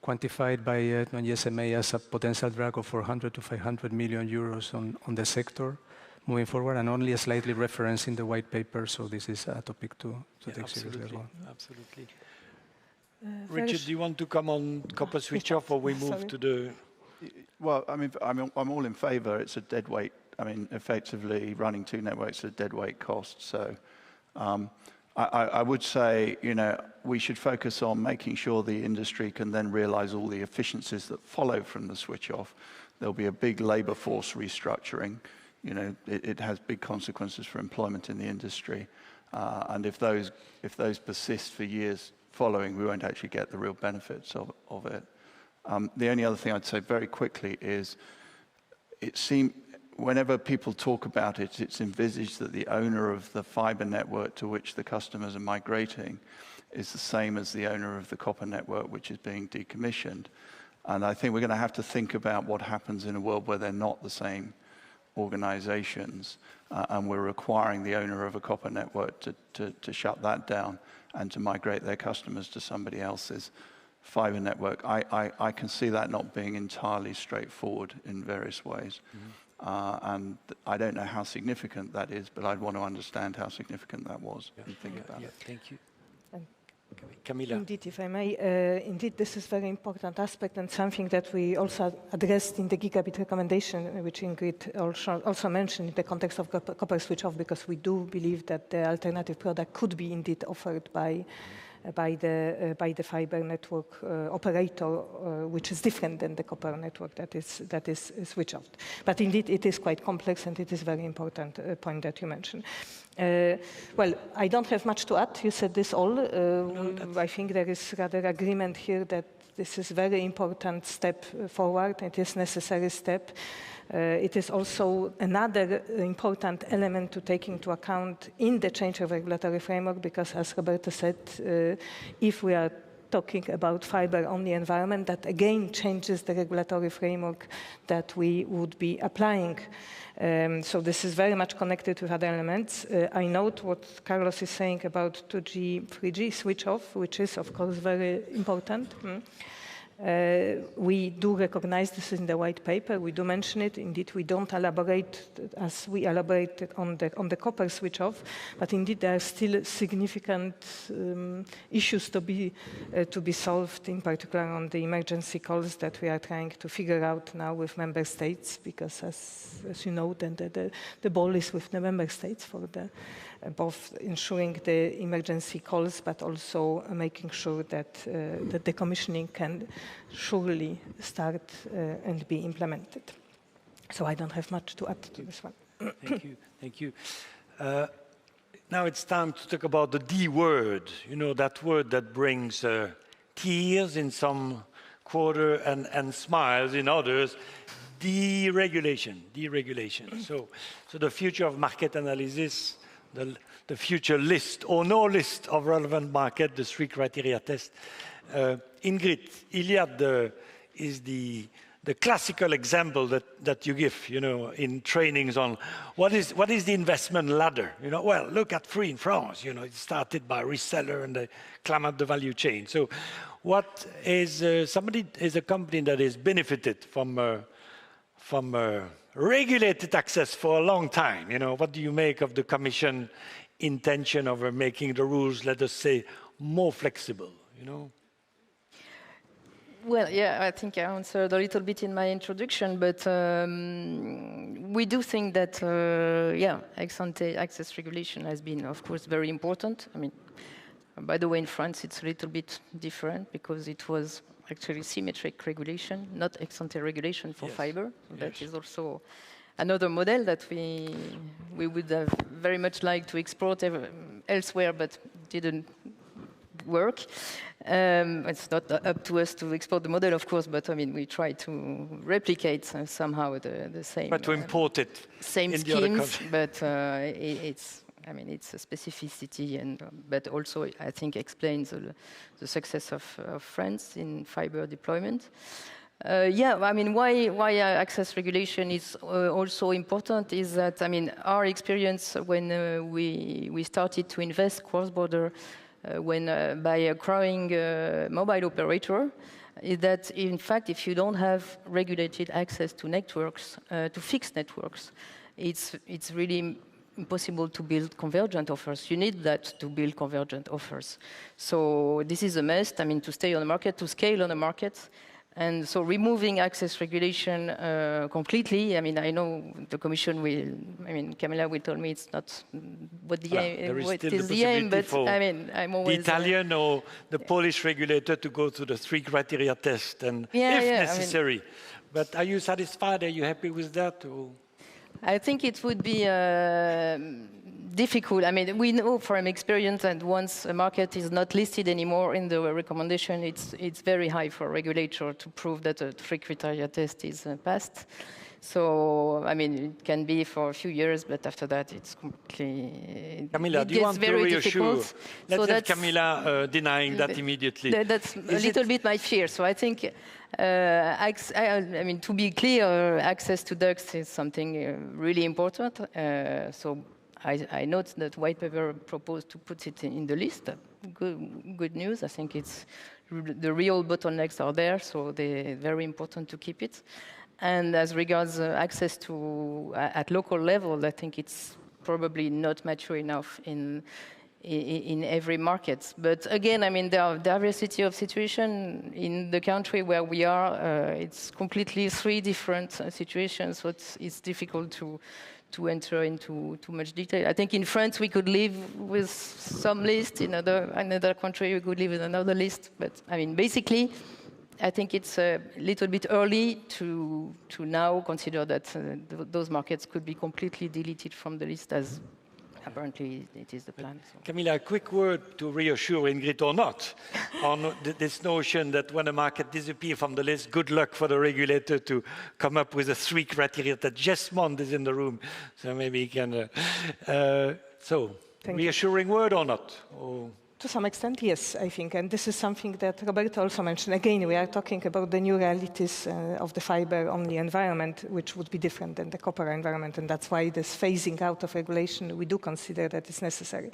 Quantified by non-GSMA as a potential drag of 400 to 500 million euros on the sector moving forward, and only a slightly reference in the white paper, so this is a topic to take seriously as well. Absolutely. Richard, do you want to come on copper switch off, or we move to the... Well, I mean, I'm all in favor. It's a dead weight. I mean, effectively running two networks is a dead weight cost, so... I would say, you know, we should focus on making sure the industry can then realize all the efficiencies that follow from the switch off. There'll be a big labor force restructuring. You know, it has big consequences for employment in the industry. And if those persist for years following, we won't actually get the real benefits of it. The only other thing I'd say very quickly is it seems, whenever people talk about it, it's envisaged that the owner of the fiber network to which the customers are migrating is the same as the owner of the copper network which is being decommissioned. And I think we're going to have to think about what happens in a world where they're not the same organizations, and we're requiring the owner of a copper network to shut that down and to migrate their customers to somebody else's fiber network. I can see that not being entirely straightforward in various ways. And I don't know how significant that is, but I'd want to understand how significant that was and think about it. Thank you. Kamila. Indeed, if I may, indeed, this is a very important aspect and something that we also addressed in the gigabit recommendation, which Ingrid also mentioned in the context of copper switch off, because we do believe that the alternative product could be indeed offered by the fiber network operator, which is different than the copper network that is switched off. But indeed, it is quite complex, and it is a very important point that you mentioned. Well, I don't have much to add. You said this all. I think there is rather agreement here that this is a very important step forward. It is a necessary step. It is also another important element to take into account in the change of regulatory framework, because as Roberto said, if we are talking about fiber-only environment, that again changes the regulatory framework that we would be applying. So this is very much connected with other elements. I note what Carlos is saying about 2G, 3G switch-off, which is, of course, very important. We do recognize this in the white paper. We do mention it. Indeed, we don't elaborate as we elaborated on the copper switch-off, but indeed there are still significant issues to be solved, in particular on the emergency calls that we are trying to figure out now with member states, because as you know, then the ball is with the member states for both ensuring the emergency calls, but also making sure that the decommissioning can surely start and be implemented. So I don't have much to add to this one. Thank you. Thank you. Now it's time to talk about the D word, you know, that word that brings tears in some quarter and smiles in others. Deregulation. So the future of market analysis, the future list or no list of relevant market, the 3 criteria test. Ingrid, Iliad is the classical example that you give, you know, in trainings on what is the investment ladder. You know, well, look at Free in France. You know, it started by reseller and they climb up the value chain. So, what is a company that has benefited from regulated access for a long time? You know, what do you make of the Commission intention of making the rules, let us say, more flexible? You know. Well, yeah, I think I answered a little bit in my introduction, but we do think that, yeah, ex-ante access regulation has been, of course, very important. I mean, by the way, in France, it's a little bit different because it was actually symmetric regulation, not ex-ante regulation for fiber. So that is also another model that we would have very much liked to export elsewhere, but didn't work. It's not up to us to export the model, of course, but I mean, we try to replicate somehow the same. But to import it same in schemes, the other country. but I mean, it's a specificity, and but also I think explains the success of France in fiber deployment. Yeah, I mean, why access regulation is also important is that, I mean, our experience when we started to invest cross-border by acquiring mobile operator, is that in fact, if you don't have regulated access to networks, to fixed networks, it's really impossible to build convergent offers. You need that to build convergent offers. So this is a must, I mean, to stay on the market, to scale on the market. And so removing access regulation completely, I mean, I know the Commission will, I mean, Kamila will tell me it's not what the aim, what is the aim, but I mean, I'm always... The Italian or the Polish regulator to go through the 3 criteria test, and if necessary. I mean, but are you satisfied? Are you happy with that? Or? I think it would be difficult. I mean, we know from experience that once a market is not listed anymore in the recommendation, it's very high for a regulator to prove that a 3 criteria test is passed. So, I mean, it can be for a few years, but after that, it's completely... Kamila, do you want to reassure? Let's have Kamila denying that immediately. That's a little bit my fear. So I think, I mean, to be clear, access to ducts is something really important. So I note that white paper proposed to put it in the list. Good news. I think it's the real bottlenecks are there, so they're very important to keep it. And as regards access to at local level, I think it's probably not mature enough in every market. But again, I mean, there are diversity of situation in the country where we are. It's completely 3 different situations, so it's difficult to enter into too much detail. I think in France we could live with some list. In another country we could live with another list. But I mean, basically, I think it's a little bit early to now consider that those markets could be completely deleted from the list, as apparently it is the plan. So. Kamila, a quick word to reassure Ingrid or not on this notion that when a market disappears from the list, good luck for the regulator to come up with a 3 criteria that Jesmond is in the room. So maybe he can... so, reassuring word or not? Or To some extent, yes, I think. And this is something that Roberto also mentioned. Again, we are talking about the new realities of the fiber-only environment, which would be different than the copper environment. And that's why this phasing out of regulation, we do consider that it's necessary.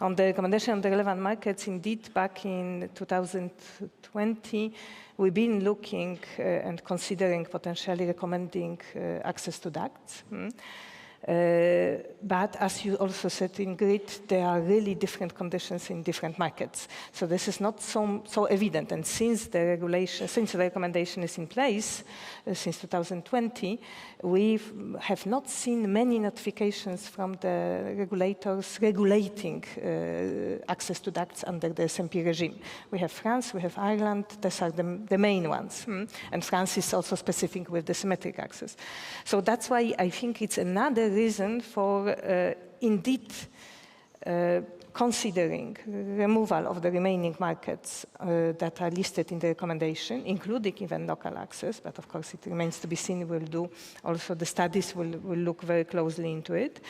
On the recommendation of the relevant markets, indeed, back in 2020, we've been looking and considering potentially recommending access to ducts. But as you also said, Ingrid, there are really different conditions in different markets. So this is not so evident. And since the recommendation is in place, since 2020, we have not seen many notifications from the regulators regulating access to ducts under the SMP regime. We have France, we have Ireland, these are the main ones. And France is also specific with the symmetric access. So that's why I think it's another reason for indeed considering removal of the remaining markets that are listed in the recommendation, including even local access, but of course it remains to be seen. We'll do also the studies will look very closely into it.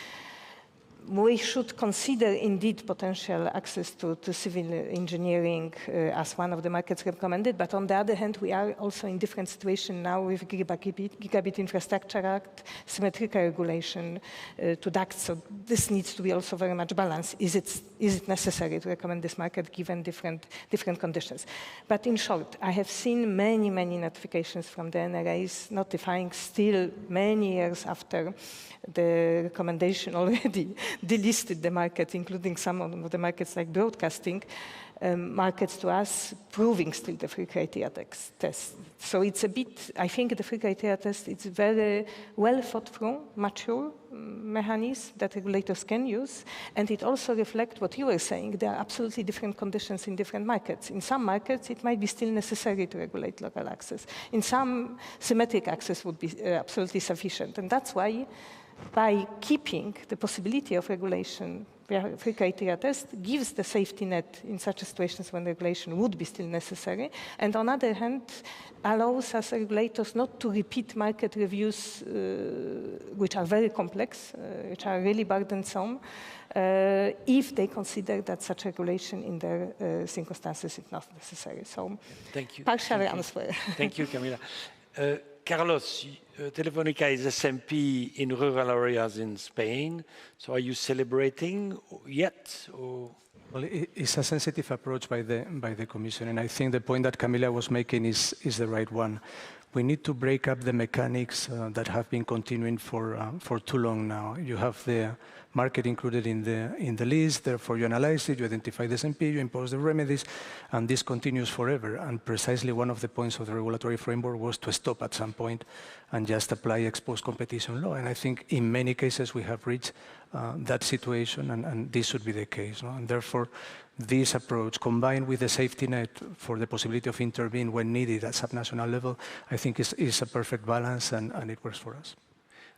We should consider indeed potential access to civil engineering as one of the markets recommended, but on the other hand, we are also in different situation now with Gigabit Infrastructure Act, symmetrical regulation to ducts, so this needs to be also very much balanced. Is it necessary to recommend this market given different conditions? But in short, I have seen many notifications from the NRAs notifying still many years after the recommendation already delisted the market, including some of the markets like broadcasting, markets to us, proving still the free criteria test. So it's a bit, I think the free criteria test, it's very well thought through, mature mechanism that regulators can use, and it also reflects what you were saying. There are absolutely different conditions in different markets. In some markets, it might be still necessary to regulate local access. In some, symmetric access would be absolutely sufficient, and that's why by keeping the possibility of regulation, free criteria test gives the safety net in such situations when regulation would be still necessary, and on the other hand, allows us regulators not to repeat market reviews which are very complex, which are really burdensome, if they consider that such regulation in their circumstances is not necessary. So, thank you. Partial answer. Thank you, Kamila. Carlos, Telefonica is SMP in rural areas in Spain. So are you celebrating yet? Or? Well, it's a sensitive approach by the Commission, and I think the point that Kamila was making is the right one. We need to break up the mechanics that have been continuing for too long now. You have the market included in the list, therefore you analyze it, you identify the SMP, you impose the remedies, and this continues forever. And precisely one of the points of the regulatory framework was to stop at some point and just apply ex-post competition law. And I think in many cases we have reached that situation, and this should be the case. No? And therefore, this approach, combined with the safety net for the possibility of intervening when needed at subnational level, I think is a perfect balance, and it works for us.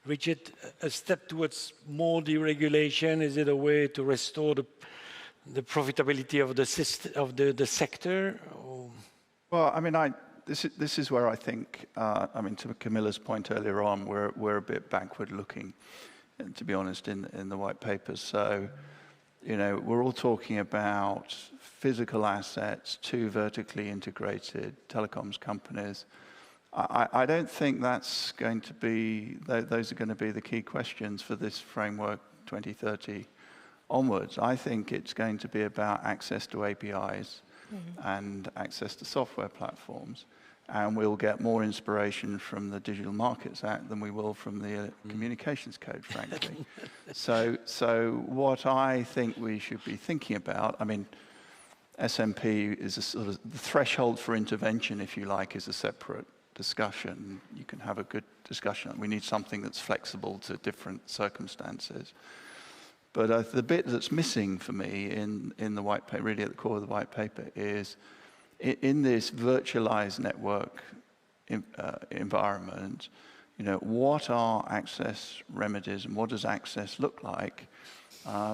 Richard, a step towards more deregulation, is it a way to restore the profitability of the sector? Or? Well, I mean, this is where I think, I mean, to Camilla's point earlier on, we're a bit backward looking, to be honest, in the white papers. So, you know, we're all talking about physical assets, two vertically integrated telecoms companies. I don't think that's going to be, those are going to be the key questions for this framework 2030 onwards. I think it's going to be about access to APIs and access to software platforms. And we'll get more inspiration from the Digital Markets Act than we will from the Communications Code, frankly. So what I think we should be thinking about, I mean, SMP is a sort of, the threshold for intervention, if you like, is a separate discussion. You can have a good discussion. We need something that's flexible to different circumstances. But the bit that's missing for me in the white paper, really at the core of the white paper, is in this virtualized network environment, you know, what are access remedies and what does access look like?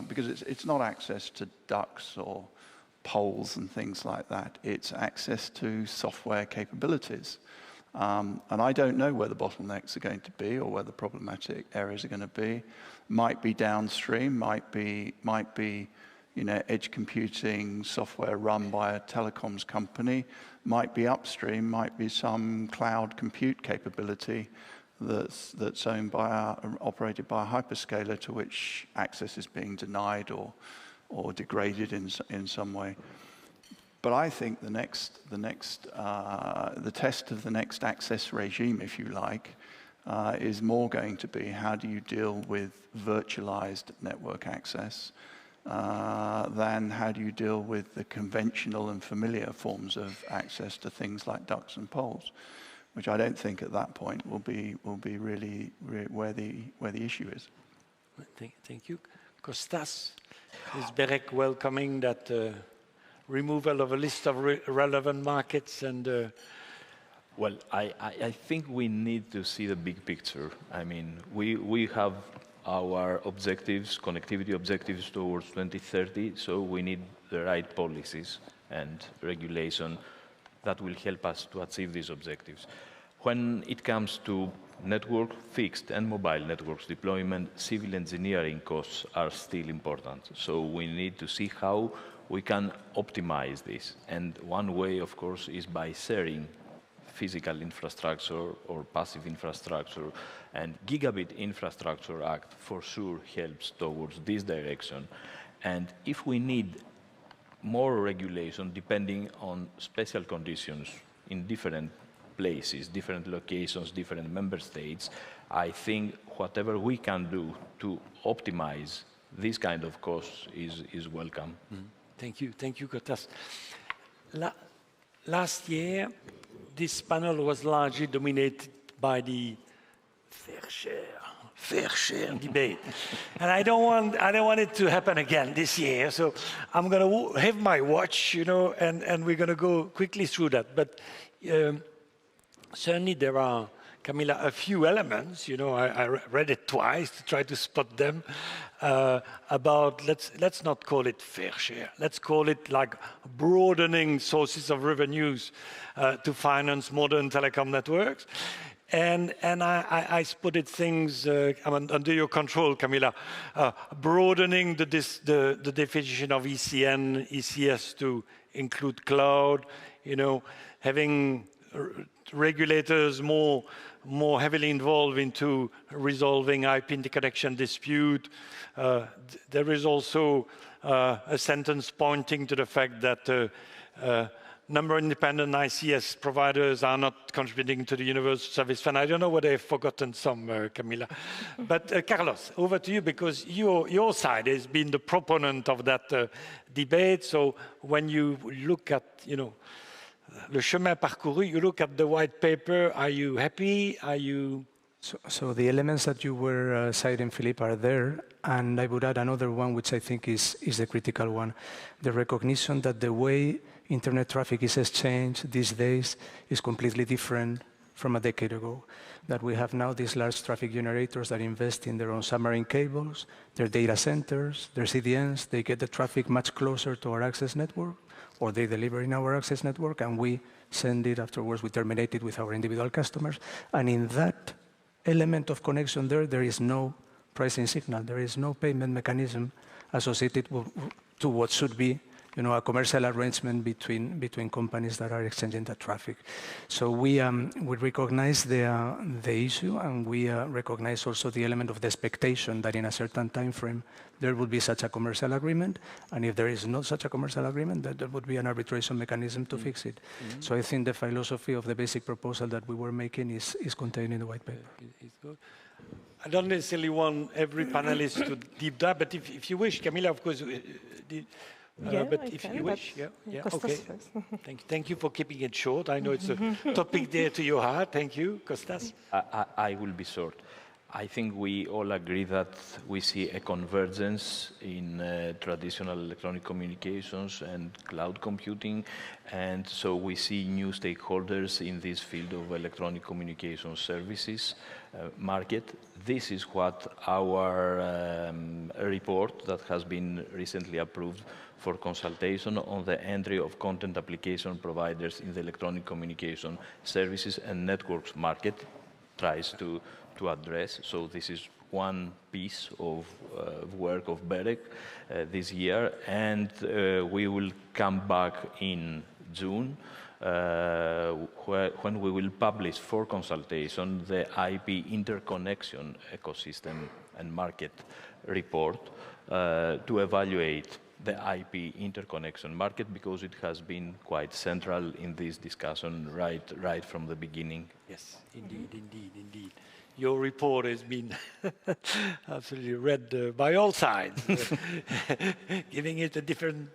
Because it's not access to ducts or poles and things like that. It's access to software capabilities. And I don't know where the bottlenecks are going to be or where the problematic areas are going to be. Might be downstream, might be, edge computing software run by a telecoms company might be upstream, might be some cloud compute capability that's owned by operated by a hyperscaler to which access is being denied or degraded in some way. But I think the test of the next access regime, if you like, is more going to be how do you deal with virtualized network access than how do you deal with the conventional and familiar forms of access to things like ducts and poles, which I don't think at that point will be really where the issue is. Thank you. Kostas, is BEREC welcoming that removal of a list of relevant markets and well, I think we need to see the big picture. I mean, we have our objectives, connectivity objectives towards 2030, so we need the right policies and regulation that will help us to achieve these objectives. When it comes to network, fixed and mobile networks deployment, civil engineering costs are still important. So we need to see how we can optimize this. And one way, of course, is by sharing physical infrastructure or passive infrastructure, and Gigabit Infrastructure Act for sure helps towards this direction. And if we need more regulation depending on special conditions in different places, different locations, different member states, I think whatever we can do to optimize this kind of costs is welcome. Thank you, Kostas. Last year, this panel was largely dominated by the fair share debate, and I don't want it to happen again this year. So I'm going to have my watch, and we're going to go quickly through that. But certainly there are, Kamila, a few elements. I read it twice to try to spot them. About let's not call it fair share. Let's call it like broadening sources of revenues to finance modern telecom networks. And I spotted things under your control, Kamila, broadening the definition of ECN, ECS to include cloud. Having regulators more heavily involved into resolving IP interconnection dispute. There is also a sentence pointing to the fact that number of independent ICS providers are not contributing to the Universal Service Fund. I don't know whether I've forgotten some, Kamila. But Carlos, over to you, because your side has been the proponent of that debate. So when you look at, le chemin parcouru, you look at the white paper, are you happy? Are you... So the elements that you were citing, Philippe, are there. And I would add another one, which I think is the critical one. The recognition that the way internet traffic is exchanged these days is completely different from a decade ago. That we have now these large traffic generators that invest in their own submarine cables, their data centers, their CDNs. They get the traffic much closer to our access network, or they deliver in our access network, and we send it afterwards. We terminate it with our individual customers. And in that element of connection there is no pricing signal. There is no payment mechanism associated to what should be a commercial arrangement between companies that are exchanging that traffic. So we recognize the issue, and we recognize also the element of the expectation that in a certain time frame there would be such a commercial agreement, and if there is not such a commercial agreement, that there would be an arbitration mechanism to fix it. So I think the philosophy of the basic proposal that we were making is contained in the white paper. It's good. I don't necessarily want every panelist to deep dive, but if you wish, Kamila, of course. But if you wish, okay. Thank you for keeping it short. I know it's a topic dear to your heart. Thank you, Kostas. I will be short. I think we all agree that we see a convergence in traditional electronic communications and cloud computing, and so we see new stakeholders in this field of electronic communication services market. This is what our report that has been recently approved for consultation on the entry of content application providers in the electronic communication services and networks market tries to address. So this is one piece of work of BEREC this year, and we will come back in June when we will publish for consultation the IP interconnection ecosystem and market report to evaluate the IP interconnection market, because it has been quite central in this discussion right from the beginning. Yes, indeed. Your report has been absolutely read by all sides, giving it a different,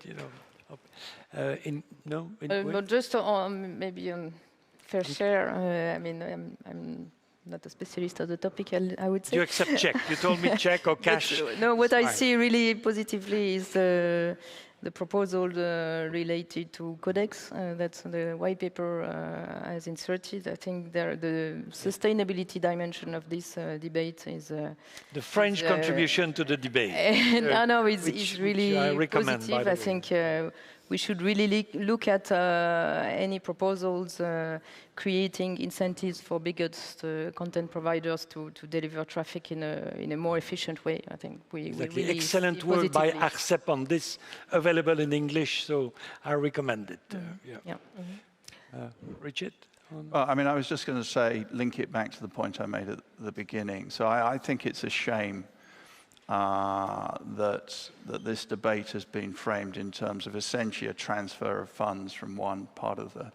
But just on maybe on fair share. I mean, I'm not a specialist of the topic, I would say. You accept check. You told me check or cash. No, what I see really positively is the proposal related to codex that the white paper has inserted. I think the sustainability dimension of this debate is the French contribution to the debate. It's really positive. I think we should really look at any proposals creating incentives for biggest content providers to deliver traffic in a more efficient way. I think we really excellent work by Arcep on this, available in English, so I recommend it. Richard? Well, I mean, I was just going to say, link it back to the point I made at the beginning. So I think it's a shame that this debate has been framed in terms of essentially a transfer of funds from one part of the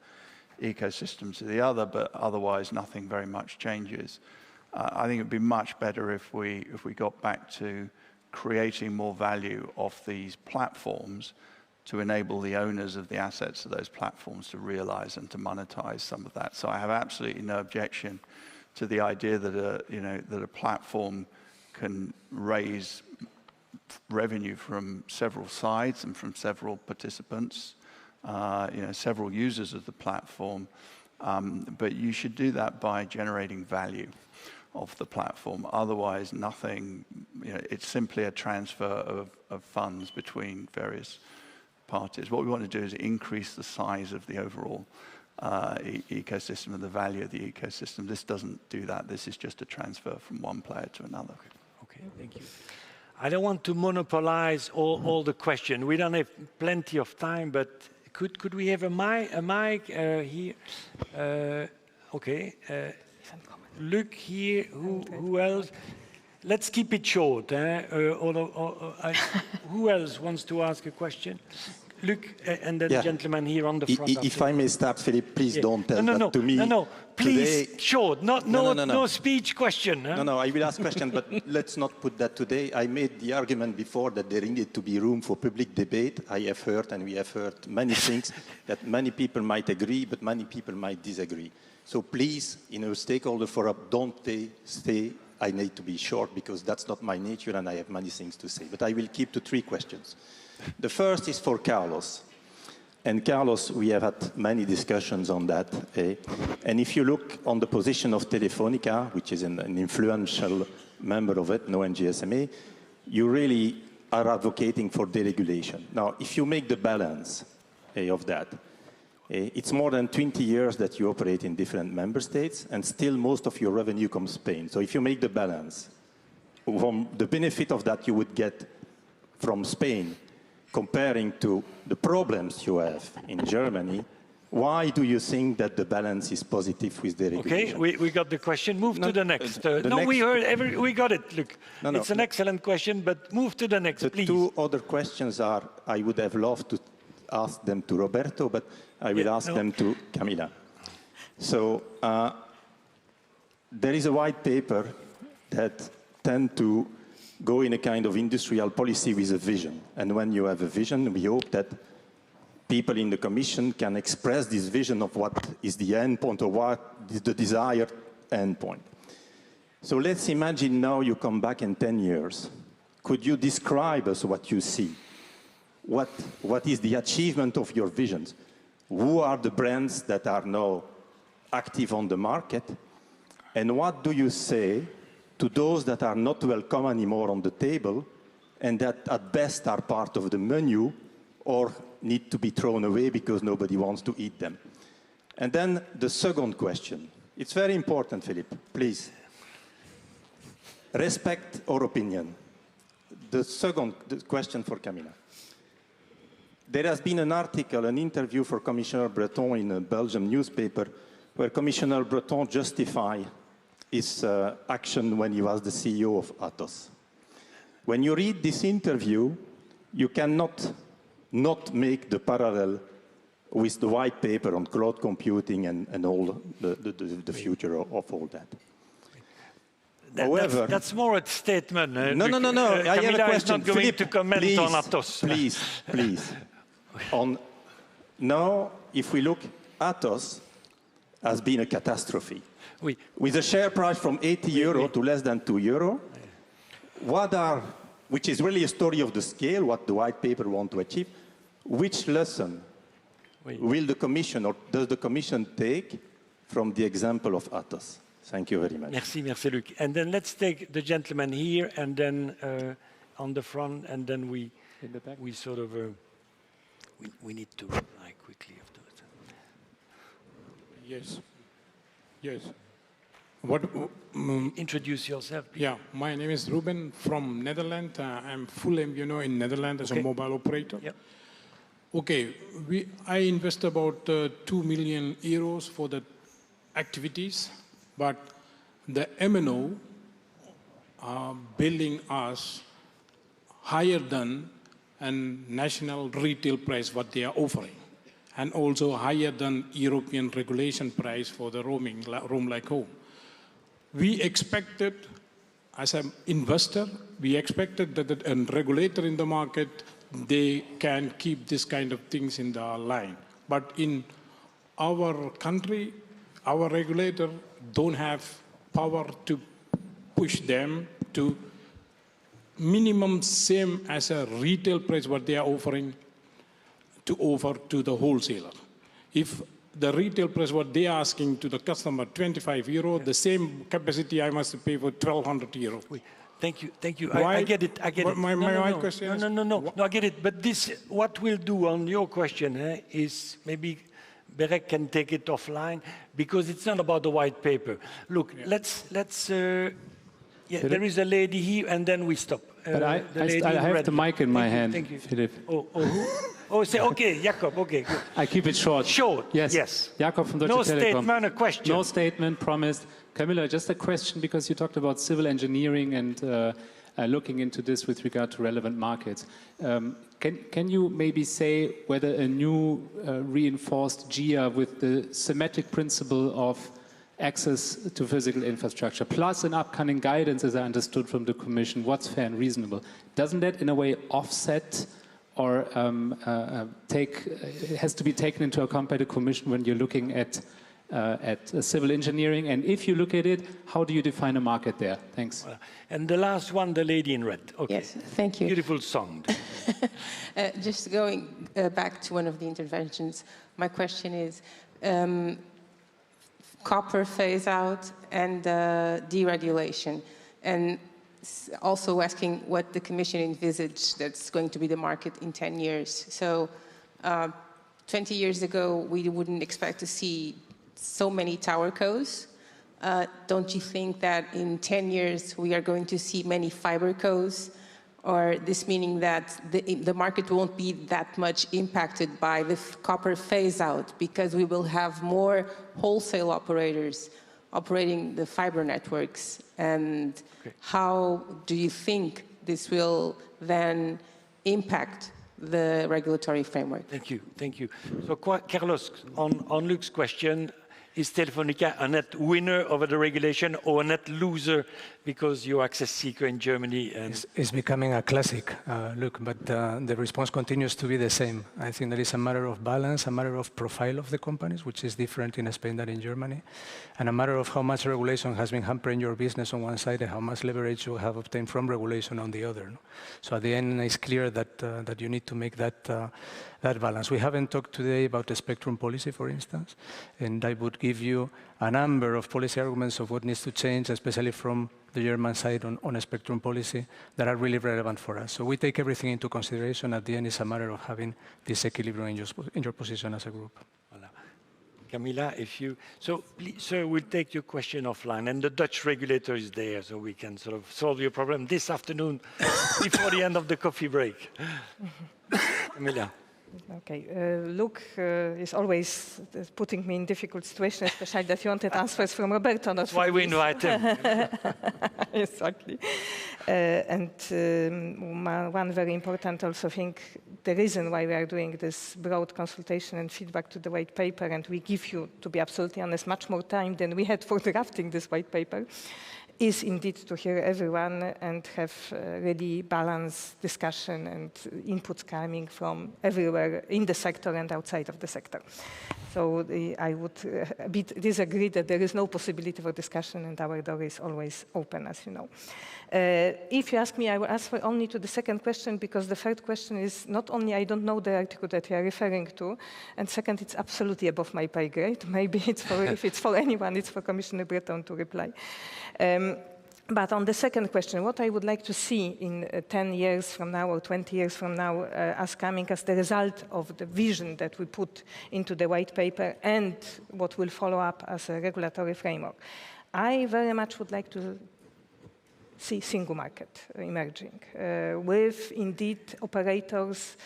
ecosystem to the other, but otherwise nothing very much changes. I think it would be much better if we got back to creating more value off these platforms to enable the owners of the assets of those platforms to realize and to monetize some of that. So I have absolutely no objection to the idea that a platform can raise revenue from several sides and from several participants, several users of the platform, but you should do that by generating value of the platform. Otherwise, nothing, it's simply a transfer of funds between various parties. What we want to do is increase the size of the overall ecosystem and the value of the ecosystem. This doesn't do that. This is just a transfer from one player to another. Okay, thank you. I don't want to monopolize all the questions. We don't have plenty of time, but could we have a mic here? Okay. Luc here. Who else? Let's keep it short. Who else wants to ask a question? Luc, and then the gentleman here on the front. If I may start, Philippe, please don't tell that to me. No, please, today. short, no speech question. Huh? No, I will ask question, but let's not put that today. I made the argument before that there needed to be room for public debate. I have heard, and we have heard many things that many people might agree, but many people might disagree. So please, in a stakeholder forum, don't say I need to be short, because that's not my nature and I have many things to say. But I will keep to 3 questions. The first is for Carlos. And Carlos, we have had many discussions on that. And if you look on the position of Telefonica, which is an influential member of it, no NGSMA, you really are advocating for deregulation. Now, if you make the balance of that, it's more than 20 years that you operate in different member states, and still most of your revenue comes Spain. So if you make the balance, from the benefit of that you would get from Spain, comparing to the problems you have in Germany, why do you think that the balance is positive with the regulation? Okay, we got the question. Move to the next. We got it. Look, it's an excellent question, but move to the next, please. The 2 other questions are, I would have loved to ask them to Roberto, but I will ask them to Kamila. So there is a white paper that tends to go in a kind of industrial policy with a vision. And when you have a vision, we hope that people in the Commission can express this vision of what is the end point or what is the desired end point. So let's imagine now you come back in 10 years. Could you describe us what you see? What is the achievement of your visions? Who are the brands that are now active on the market? And what do you say to those that are not welcome anymore on the table and that at best are part of the menu or need to be thrown away because nobody wants to eat them? And then the second question It's very important, Philippe, please. Respect our opinion. The second question for Kamila. There has been an article, an interview for Commissioner Breton in a Belgian newspaper, where Commissioner Breton justified his action when he was the CEO of Atos. When you read this interview, you cannot not make the parallel with the white paper on cloud computing and all the future of all that. However, that's more a statement. No. I have a question. Is not going Philippe, to comment please, on Atos. Please. Now, if we look, Atos has been a catastrophe. Oui. With a share price from 80 euro to less than 2 euro, which is really a story of the scale, what the white paper want to achieve, which lesson will the Commission or does the Commission take from the example of Atos? Thank you very much. Merci, Luc. And then let's take the gentleman here, and then on the front, and then we sort of we need to reply quickly afterwards. Yes. Introduce yourself, please. Yeah, my name is Ruben from Netherlands. I'm full-time, in Netherlands as a mobile operator. Yep. Okay, I invest about 2 million euros for the activities, but the MNO are billing us higher than a national retail price what they are offering, and also higher than European regulation price for the roam like home. We expected, as an investor, we expected that a regulator in the market, they can keep this kind of things in the line. But in our country, our regulator don't have power to push them to minimum same as a retail price what they are offering to offer to the wholesaler. If the retail price what they are asking to the customer 25 euro, the same capacity I must pay for 1,200 euro. Thank you. I get it. My question is... No, I get it. But this, what we'll do on your question is maybe BEREC can take it offline, because it's not about the white paper. Look, let's there is a lady here, and then we stop. But I have the mic in my hand, Thank you. Philippe. Okay, Jakob, okay, good. I keep it short. Short, yes. Jakob from Deutsche No Telekom. statement, a question. No statement, promised. Kamila, just a question, because you talked about civil engineering and looking into this with regard to relevant markets. Can you maybe say whether a new reinforced GIA with the thematic principle of access to physical infrastructure, plus an upcoming guidance, as I understood from the Commission, what's fair and reasonable, doesn't that in a way offset or has to be taken into account by the Commission when you're looking at civil engineering? And if you look at it, how do you define a market there? Thanks. And the last one, the lady in red. Okay. Yes, thank you. Beautiful song. Just going back to one of the interventions, my question is, copper phase out and deregulation, and also asking what the Commission envisaged that's going to be the market in 10 years. So 20 years ago, we wouldn't expect to see so many tower cos. Don't you think that in 10 years, we are going to see many fiber cos? Or this meaning that the market won't be that much impacted by the copper phase out, because we will have more wholesale operators operating the fiber networks. And how do you think this will then impact the regulatory framework? Thank you. So Carlos, on Luc's question, is Telefonica a net winner over the regulation or a net loser because you're access seeker in Germany? And it's becoming a classic, look, but the response continues to be the same. I think there is a matter of balance, a matter of profile of the companies, which is different in Spain than in Germany, and a matter of how much regulation has been hampering your business on one side and how much leverage you have obtained from regulation on the other. So at the end, it's clear that you need to make that balance. We haven't talked today about the spectrum policy, for instance, and I would give you a number of policy arguments of what needs to change, especially from the German side on a spectrum policy, that are really relevant for us. So we take everything into consideration. At the end, it's a matter of having this equilibrium in your position as a group. Voilà. Kamila, if you... So, please, sir, we'll take your question offline, and the Dutch regulator is there, so we can sort of solve your problem this afternoon before the end of the coffee break. Kamila. Okay, Luc is always putting me in difficult situations, especially that you wanted answers from Roberto. That's why we invite him. Exactly. And one very important also thing, the reason why we are doing this broad consultation and feedback to the white paper, and we give you, to be absolutely honest, much more time than we had for drafting this white paper, is indeed to hear everyone and have really balanced discussion and inputs coming from everywhere in the sector and outside of the sector. So I would a bit disagree that there is no possibility for discussion, and our door is always open, as you know. If you ask me, I will answer only to the second question, because the third question is not only I don't know the article that you are referring to, and second, it's absolutely above my pay grade. Maybe it's for, if it's for anyone, it's for Commissioner Breton to reply. But on the second question, what I would like to see in 10 years from now or 20 years from now as coming as the result of the vision that we put into the white paper and what will follow up as a regulatory framework, I very much would like to see single market emerging with indeed operators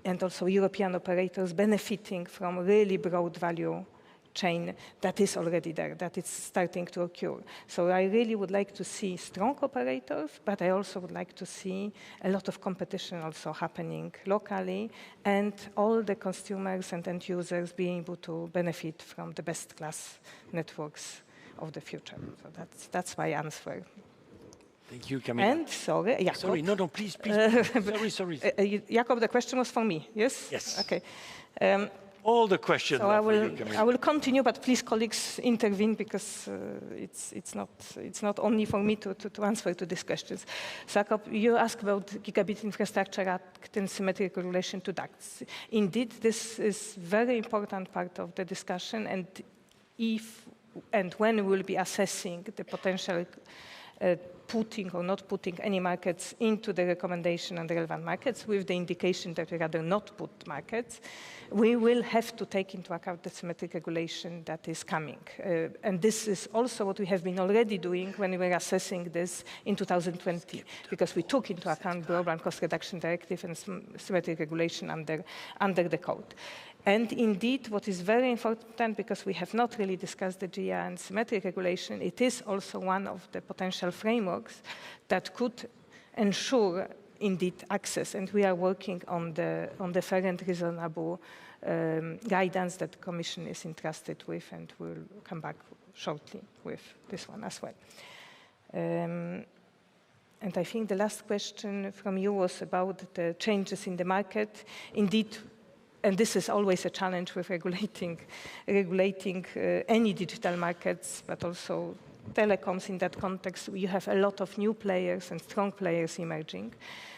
and also European operators benefiting from really broad value chain that is already there, that is starting to occur. So I really would like to see strong operators, but I also would like to see a lot of competition also happening locally, and all the consumers and end users being able to benefit from the best class networks of the future. So that's my answer. Thank you, Kamila. And sorry, Jakob. Sorry, no, please. Sorry. Jakob, the question was for me, yes? Yes. Okay. All the questions. So I will continue, but please, colleagues, intervene, because it's not only for me to answer to these questions. So, Jakob, you asked about Gigabit Infrastructure Act and symmetric relation to DACs. Indeed, this is very important part of the discussion, and if and when we will be assessing the potential putting or not putting any markets into the recommendation on the relevant markets, with the indication that we rather not put markets, we will have to take into account the symmetric regulation that is coming. And this is also what we have been already doing when we were assessing this in 2020, because we took into account Broadband Cost Reduction Directive and symmetric regulation under the code. And indeed, what is very important, because we have not really discussed the GIA and symmetric regulation, it is also one of the potential frameworks that could ensure indeed access. And we are working on the fair and reasonable guidance that the Commission is entrusted with, and we'll come back shortly with this one as well. And I think the last question from you was about the changes in the market. Indeed, and this is always a challenge with regulating any digital markets, but also telecoms in that context. You have a lot of new players and strong players emerging.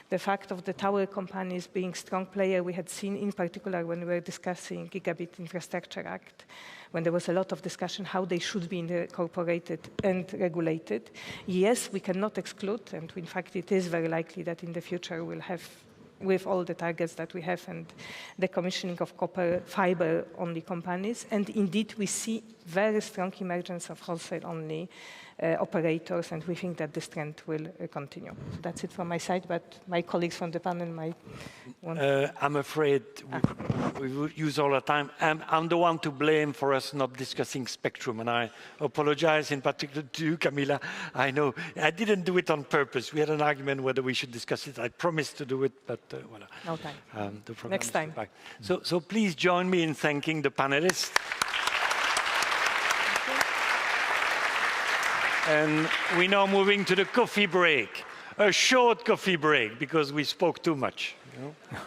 The fact of the tower companies being strong player, we had seen in particular when we were discussing Gigabit Infrastructure Act, when there was a lot of discussion how they should be incorporated and regulated. Yes, we cannot exclude, and in fact it is very likely that in the future we'll have, with all the targets that we have and the commissioning of copper fiber-only companies. And indeed, we see very strong emergence of wholesale-only operators, and we think that this trend will continue. So that's it from my side, but my colleagues from the panel might want I'm afraid we would use all our time. I'm the one to blame for us not discussing spectrum, and I apologize in particular to you, Kamila. I know I didn't do it on purpose. We had an argument whether we should discuss it. I promised to do it, but voilà. No time. Next time. So please join me in thanking the panelists. And we're now moving to the coffee break, a short coffee break, because we spoke too much. You know?